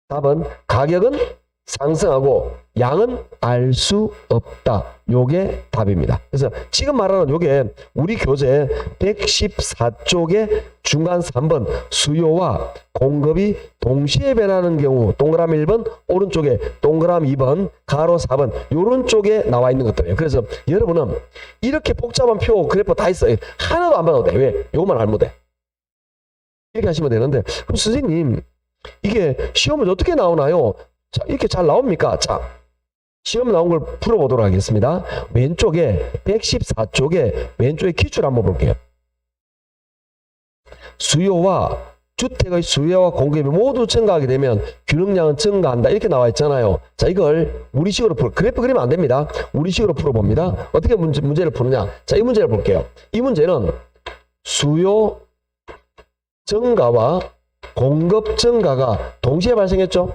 답은 가격은 상승하고 양은 알 수 없다. 요게 답입니다. 그래서 지금 말하는 요게 우리 교재 114쪽의 중간 3번 수요와 공급이 동시에 변하는 경우 동그라미 1번 오른쪽에 동그라미 2번 가로 4번 요런 쪽에 나와 있는 것들이에요. 그래서 여러분은 이렇게 복잡한 표 그래프 다 있어요. 하나도 안 봐도 돼. 왜? 요것만 알면 돼. 이렇게 하시면 되는데 그럼 선생님 이게 시험은 어떻게 나오나요? 자, 이렇게 잘 나옵니까? 자, 시험 나온 걸 풀어보도록 하겠습니다. 왼쪽에 114쪽에 왼쪽에 기출 한번 볼게요. 주택의 수요와 공급이 모두 증가하게 되면 균형량은 증가한다. 이렇게 나와 있잖아요. 자, 이걸 우리식으로 그래프 그리면 안 됩니다. 우리식으로 풀어봅니다. 어떻게 문제를 푸느냐? 자, 이 문제를 볼게요. 이 문제는 수요 증가와 공급 증가가 동시에 발생했죠?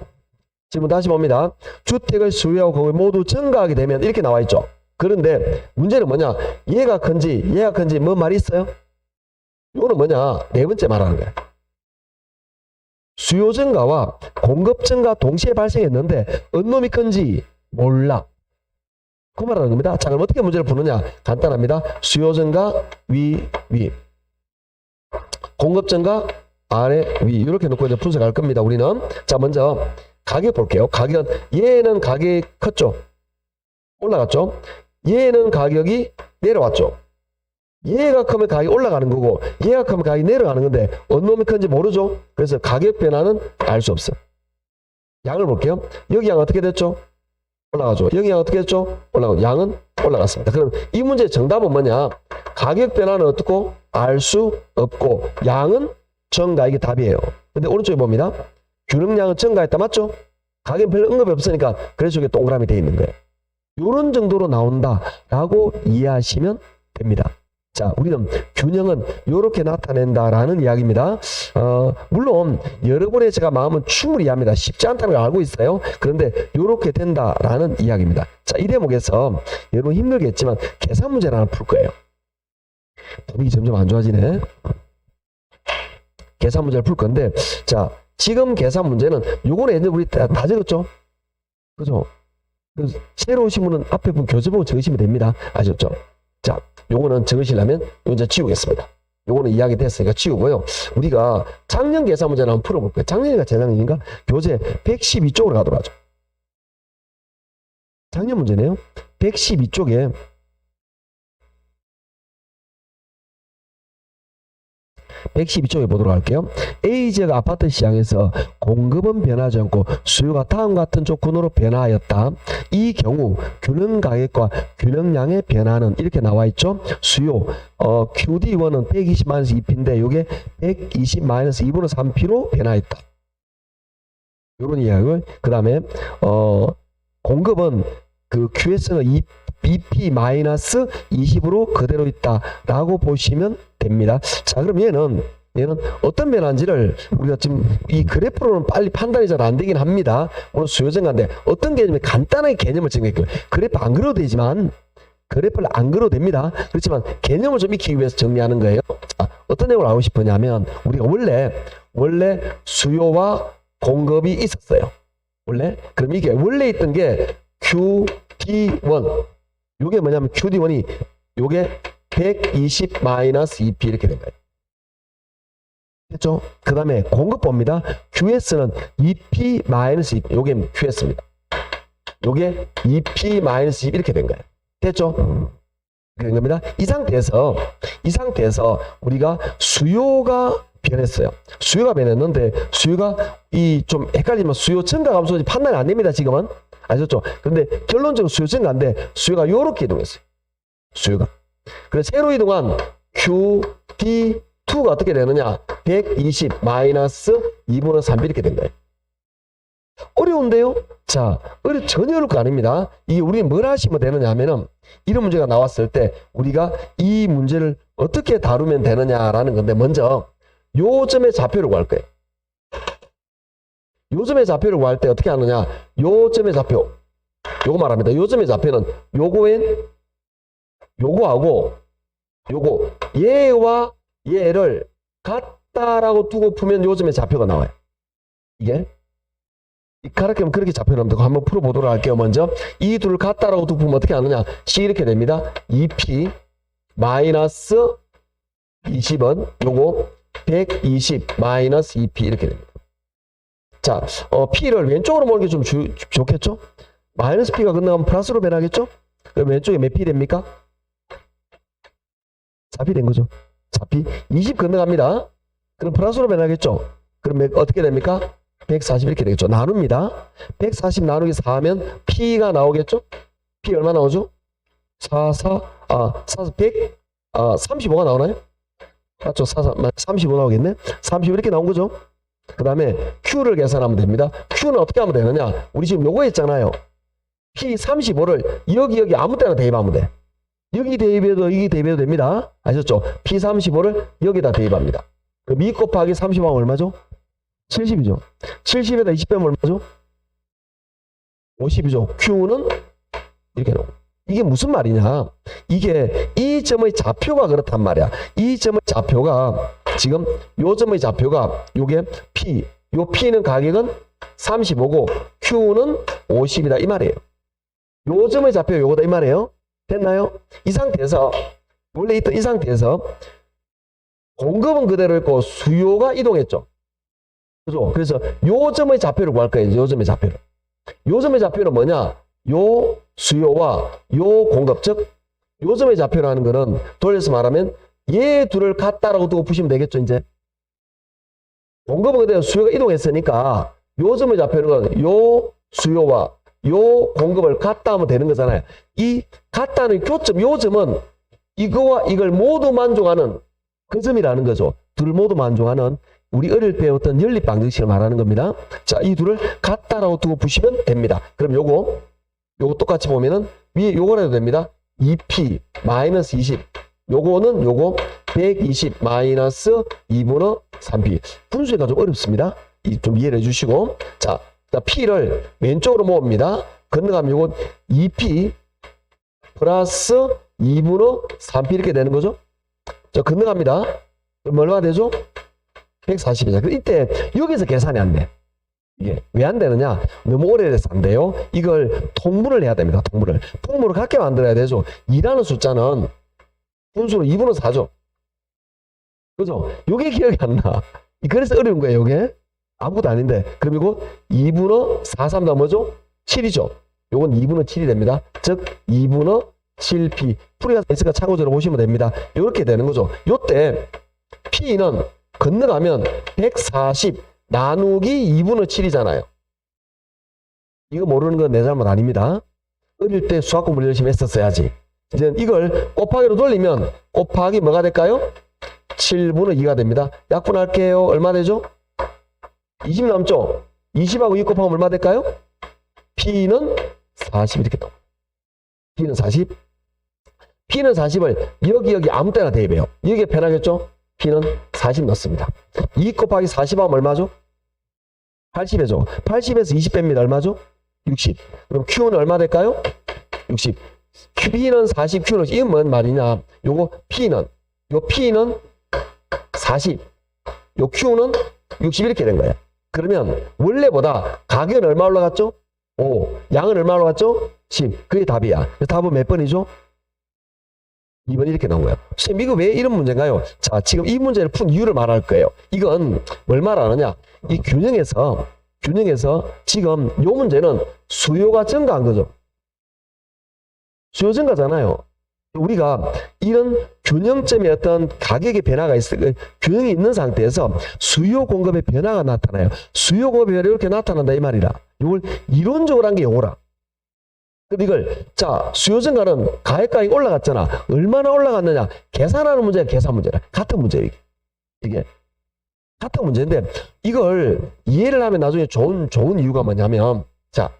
지금 다시 봅니다. 주택의 수요와 공급이 모두 증가하게 되면 이렇게 나와 있죠. 그런데 문제는 뭐냐? 얘가 큰지 뭔 말이 있어요? 이거는 뭐냐? 네 번째 말하는 거야. 수요 증가와 공급 증가 동시에 발생했는데 어느 놈이 큰지 몰라. 그 말하는 겁니다. 자, 그럼 어떻게 문제를 푸느냐? 간단합니다. 수요 증가 위 공급 증가 아래 위 이렇게 놓고 이제 분석할 겁니다. 우리는 자, 먼저 가격 볼게요. 가격은 얘는 가격이 컸죠. 올라갔죠. 얘는 가격이 내려왔죠. 얘가 크면 가격이 올라가는 거고 얘가 크면 가격이 내려가는 건데 어느 놈이 큰지 모르죠. 그래서 가격 변화는 알 수 없어. 양을 볼게요. 여기 양 어떻게 됐죠? 올라가죠. 여기 양 어떻게 됐죠? 올라가고 양은 올라갔습니다. 그럼 이 문제의 정답은 뭐냐? 가격 변화는 어떻고? 알 수 없고 양은 증가. 이게 답이에요. 근데 오른쪽에 봅니다. 균형량은 증가했다. 맞죠? 가격 별로 언급이 없으니까 그래서 이게 동그라미 되어 있는 거예요. 이런 정도로 나온다라고 이해하시면 됩니다. 자, 우리는 균형은 이렇게 나타낸다라는 이야기입니다. 물론 여러분의 제가 마음은 충분히 이해합니다. 쉽지 않다는 걸 알고 있어요. 그런데 이렇게 된다라는 이야기입니다. 자, 이 대목에서 여러분 힘들겠지만 계산 문제를 하나 풀 거예요. 분위기 점점 안 좋아지네. 계산 문제를 풀 건데, 자, 지금 계산 문제는 요거는 예전에 우리 다 적었죠? 그죠? 그래서 새로 오신 분은 앞에 분 교재보고 적으시면 됩니다. 아셨죠? 자, 요거는 적으시려면 요 이제 지우겠습니다. 요거는 이야기 됐으니까 지우고요. 우리가 작년 계산 문제를 한번 풀어볼 거예요. 작년인가 재작년인가? 교재 112쪽으로 가도록 하죠. 작년 문제네요. 112쪽에 112쪽에 보도록 할게요. A지역 아파트 시장에서 공급은 변하지 않고 수요가 다음 같은 조건으로 변화하였다. 이 경우 균형 가격과 균형량의 변화는 이렇게 나와 있죠. 수요 QD1은 120-2P인데 이게 120-2분의 3P로 변화했다. 이런 이야기를 그 다음에 공급은 그 QS는 2P-20으로 그대로 있다라고 보시면 됩니다. 자, 그럼 얘는 어떤 변화인지를 우리가 지금 이 그래프로는 빨리 판단이 잘 안 되긴 합니다. 오늘 수요증가인데 어떤 개념이 간단하게 개념을 정리할게요. 그래프 안 그려도 되지만 그래프를 안 그려도 됩니다. 그렇지만 개념을 좀 익히기 위해서 정리하는 거예요. 자, 어떤 내용을 알고 싶으냐면 우리가 원래 수요와 공급이 있었어요. 그럼 이게 원래 있던 게 QD1 요게 뭐냐면 QD1이 요게 120-2P 이렇게 된 거예요. 됐죠? 그 다음에 공급봅니다. QS는 EP-2, 요게 QS입니다. 요게 EP-2 이렇게 된 거예요. 됐죠? 그런 겁니다. 이 상태에서 우리가 수요가 변했어요. 수요가 변했는데 수요가 좀 헷갈리면 수요 증가 감소인지 판단이 안 됩니다. 지금은 아셨죠? 근데 결론적으로 수요 증가인데 수요가 요렇게 이동했어요. 수요가. 그래서 새로 이동한 QT2가 어떻게 되느냐? 120 마이너스 2분의 3 이렇게 된 거예요. 어려운데요? 자, 전혀 어려울 거 아닙니다. 이게 우리 뭘 하시면 되느냐 하면은 이런 문제가 나왔을 때 우리가 이 문제를 어떻게 다루면 되느냐라는 건데 먼저 요점의 좌표를 구할 거예요. 요점의 좌표를 구할 때 어떻게 하느냐? 요점의 좌표. 요거 말합니다. 요점의 좌표는 요거엔 요거하고 요거 얘와 얘를 같다라고 두고 풀면 요점의 좌표가 나와요. 이게 가르치면 그렇게 좌표를 하면 한번 풀어보도록 할게요. 먼저 이 둘을 같다라고 두고 풀면 어떻게 하느냐? C 이렇게 됩니다. 2P 마이너스 20은 요거 120 마이너스 2P 이렇게 됩니다. 자, P를 왼쪽으로 모는 게 좀 좋겠죠? 마이너스 P가 끝나면 플러스로 변하겠죠? 그럼 왼쪽에 몇 P 됩니까? 4P 된 거죠. 4P 20 건너갑니다. 그럼 플러스로 변하겠죠? 그럼 어떻게 됩니까? 140 이렇게 되겠죠. 나눕니다. 140 나누기 4하면 P가 나오겠죠? P 얼마 나오죠? 35가 나오나요? 맞죠? 35 나오겠네? 30 이렇게 나온 거죠? 그 다음에 Q를 계산하면 됩니다. Q는 어떻게 하면 되느냐? 우리 지금 요거 했잖아요. P35를 여기 아무 때나 대입하면 돼. 여기 대입해도 됩니다. 아셨죠? P35를 여기다 대입합니다. 그럼 2 곱하기 30하면 얼마죠? 70이죠. 70에다 20 빼면 얼마죠? 50이죠. Q는 이렇게 나오고. 이게 무슨 말이냐? 이게 이 점의 좌표가 그렇단 말이야. 이 점의 좌표가 지금 요 점의 좌표가 요게 P. 요 P는 가격은 35고 Q는 50이다 이 말이에요. 요 점의 좌표 요거다 이 말이에요. 됐나요? 이 상태에서 원래 있던 이 상태에서 공급은 그대로 있고 수요가 이동했죠. 그죠? 그래서 요 점의 좌표를 구할 거예요. 요 점의 좌표를. 요 점의 좌표는 뭐냐? 요 수요와 요 공급, 즉 요 점의 좌표라는 거는 돌려서 말하면 얘 둘을 같다라고 두고 푸시면 되겠죠. 이제 공급은 그대로 수요가 이동했으니까 요 점의 좌표는 요 수요와 요 공급을 같다 하면 되는 거잖아요. 이 같다는 교점, 요 점은 이거와 이걸 모두 만족하는 그 점이라는 거죠. 둘 모두 만족하는 우리 어릴 때 배웠던 연립 방정식을 말하는 겁니다. 자, 이 둘을 같다라고 두고 보시면 됩니다. 그럼 요거 똑같이 보면은 위에 요거라도 됩니다. 2P 마이너스 20. 요거는 요거 120 마이너스 2분의 3P. 분수가 좀 어렵습니다. 좀 이해를 해주시고. 자, P를 왼쪽으로 모읍니다. 건너가면 요거 2P 플러스 2분의 3P 이렇게 되는 거죠. 자, 건너갑니다. 그럼 얼마 되죠? 140이죠. 이때 여기서 계산이 안 돼. 이게 왜 안 되느냐? 너무 오래돼서 안 돼요. 이걸 통분을 해야 됩니다. 통분을 같게 만들어야 되죠. 2라는 숫자는 분수로 2분의 4죠. 그죠? 요게 기억이 안 나. 그래서 어려운 거예요. 요게 아무것도 아닌데. 그럼 이거 2분의 4, 3 다 뭐죠? 7이죠. 요건 2분의 7이 됩니다. 즉 2분의 7P. 풀이가 있으니까 참고적으로 보시면 됩니다. 이렇게 되는 거죠. 요때 P는 건너가면 140 나누기 2분의 7이잖아요. 이거 모르는 건 내 잘못 아닙니다. 어릴 때 수학 공부를 열심히 했었어야지. 이제 이걸 곱하기로 돌리면 곱하기 뭐가 될까요? 7분의 2가 됩니다. 약분할게요. 얼마 되죠? 20 남죠? 20하고 2 곱하면 얼마 될까요? P는 40 이렇게 나옵니다. P는 40. P는 40을 여기 아무 때나 대입해요. 여기에 편하겠죠? P는 40 넣습니다. 2 곱하기 40 하면 얼마죠? 80이죠. 80에서 20 뺍니다. 얼마죠? 60. 그럼 Q는 얼마 될까요? 60. P는 40, Q는 이건 뭔 말이냐? 요거 P는 40, 요 Q는 60 이렇게 된 거예요. 그러면 원래보다 가격은 얼마 올라갔죠? 5. 양은 얼마 올라갔죠? 10. 그게 답이야. 답은 몇 번이죠? 2번 이렇게 나온 거예요. 선생님 이거 왜 이런 문제인가요? 자, 지금 이 문제를 푼 이유를 말할 거예요. 이건 뭘 말하느냐? 이 균형에서 지금 이 문제는 수요가 증가한 거죠. 수요 증가잖아요. 우리가 이런 균형점의 어떤 가격의 변화가 균형이 있는 상태에서 수요 공급의 변화가 나타나요. 수요 공급의 변화가 이렇게 나타난다 이 말이라. 이걸 이론적으로 한 게 요거라. 근데 이걸 자 수요 증가는 가액가액이 올라갔잖아. 얼마나 올라갔느냐? 계산하는 문제가 계산 문제라. 같은 문제예요. 이게 같은 문제인데 이걸 이해를 하면 나중에 좋은 이유가 뭐냐면 자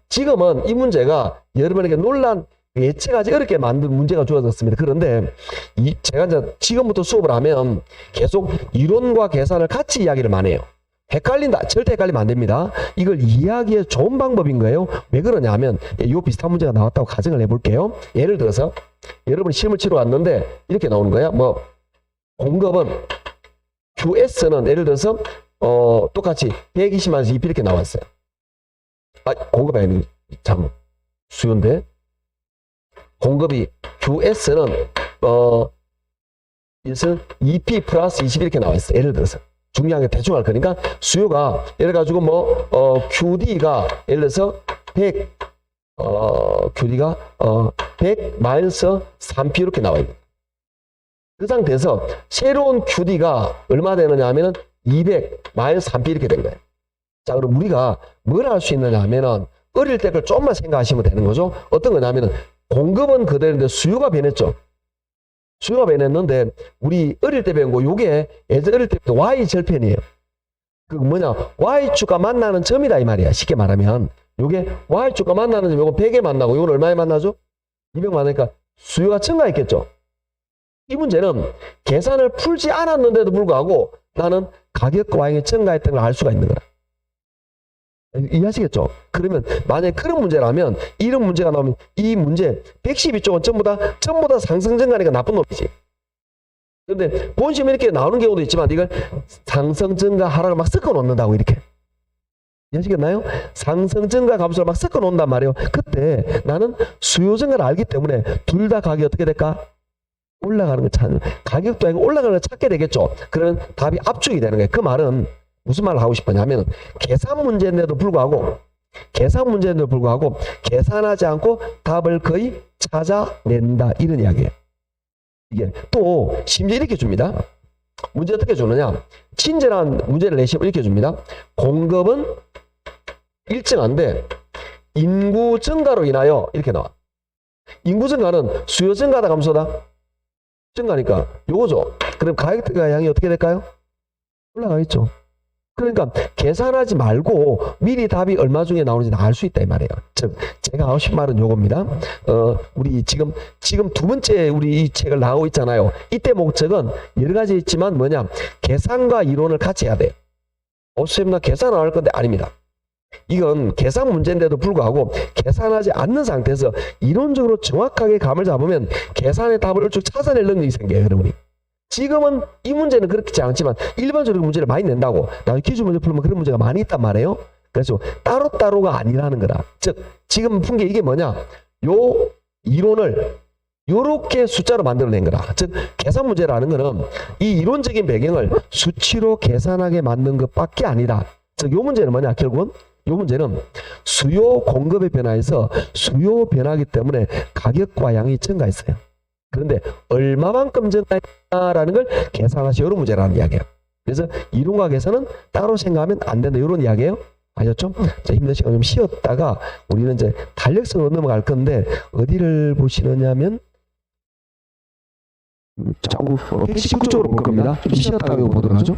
지금은 이 문제가 여러분에게 논란 예측하지 어렵게 만든 문제가 주어졌습니다. 그런데 제가 이제 지금부터 수업을 하면 계속 이론과 계산을 같이 이야기를 많이 해요. 헷갈린다. 절대 헷갈리면 안 됩니다. 이걸 이해하기에 좋은 방법인 거예요. 왜 그러냐면 이 비슷한 문제가 나왔다고 가정을 해볼게요. 예를 들어서 여러분이 시험을 치러 왔는데 이렇게 나오는 거야. 뭐 공급은 QS는 예를 들어서 똑같이 120만에서 2P 이렇게 나왔어요. 공급이 아니고 참 수요인데 공급이 QS는 2P 플러스 20 이렇게 나와 있어요. 예를 들어서 중요한 게 대충 할 거니까 수요가 예를 가지고 뭐 QD가 예를 들어서 100 QD가 100 마이너스 3P 이렇게 나와 있는 그 상태에서 새로운 QD가 얼마 되느냐 하면은 200 마이너스 3P 이렇게 된 거예요. 자, 그럼 우리가 뭘 할 수 있느냐 하면은 어릴 때 걸 조금만 생각하시면 되는 거죠. 어떤 거냐면은 공급은 그대로인데 수요가 변했죠. 수요가 변했는데 우리 어릴 때 배운 거 요게 예전 어릴 때부터 Y 절편이에요. 그 뭐냐 Y축과 만나는 점이다 이 말이야. 쉽게 말하면 요게 Y축과 만나는 점 요거 100에 만나고 요건 얼마에 만나죠? 200 만나니까 수요가 증가했겠죠. 이 문제는 계산을 풀지 않았는데도 불구하고 나는 가격과 Y가 증가했다는 걸 알 수가 있는 거라. 이해하시겠죠? 그러면 만약에 그런 문제라면 이런 문제가 나오면 이 문제 112쪽은 전부 다 상승 증가니까 나쁜 놈이지. 그런데 본심이 이렇게 나오는 경우도 있지만 이걸 상승 증가 하락을 막 섞어 놓는다고 이렇게. 이해하시겠나요? 상승 증가 값을 막 섞어 놓는단 말이에요. 그때 나는 수요 증가를 알기 때문에 둘 다 가격이 어떻게 될까? 올라가는 걸 찾는 가격도 아니고 올라가는 걸 찾게 되겠죠. 그러면 답이 압축이 되는 거예요. 그 말은 무슨 말을 하고 싶었냐면 계산 문제인데도 불구하고 계산하지 않고 답을 거의 찾아낸다 이런 이야기예요. 이게 또 심지어 이렇게 줍니다. 문제 어떻게 주느냐? 친절한 문제를 내시면 이렇게 줍니다. 공급은 일정한데 인구 증가로 인하여 이렇게 나와. 인구 증가는 수요 증가다 감소다? 증가니까 요거죠. 그럼 가격과 양이 어떻게 될까요? 올라가겠죠. 그러니까 계산하지 말고 미리 답이 얼마 중에 나오는지 알 수 있다 이 말이에요. 즉 제가 하고 싶은 말은 요겁니다. 우리 지금 두 번째 우리 이 책을 나오고 있잖아요. 이때 목적은 여러 가지 있지만 뭐냐 계산과 이론을 같이 해야 돼요. 선생님 나 계산 안 할 건데 아닙니다. 이건 계산 문제인데도 불구하고 계산하지 않는 상태에서 이론적으로 정확하게 감을 잡으면 계산의 답을 얼추 찾아낼 능력이 생겨요 여러분이. 지금은 이 문제는 그렇지 않지만 일반적으로 문제를 많이 낸다고 나중에 기출 문제 풀면 그런 문제가 많이 있단 말이에요. 그래서 따로따로가 아니라는 거다. 즉 지금 푼 게 이게 뭐냐 요 이론을 요렇게 숫자로 만들어낸 거다. 즉 계산 문제라는 거는 이 이론적인 배경을 수치로 계산하게 만든 것밖에 아니다. 즉 요 문제는 뭐냐 결국은 요 문제는 수요 공급의 변화에서 수요 변화이기 때문에 가격과 양이 증가했어요. 그런데 얼마만큼 증가했다라는 걸 계산하시 이런 문제라는 이야기예요. 그래서 이론과 계산은 따로 생각하면 안 된다 이런 이야기예요. 아셨죠? 자, 힘든 시간 좀 쉬었다가 우리는 이제 탄력성으로 넘어갈 건데 어디를 보시느냐면 119쪽으로 볼 겁니다. 좀 쉬었다가 보도록 하죠.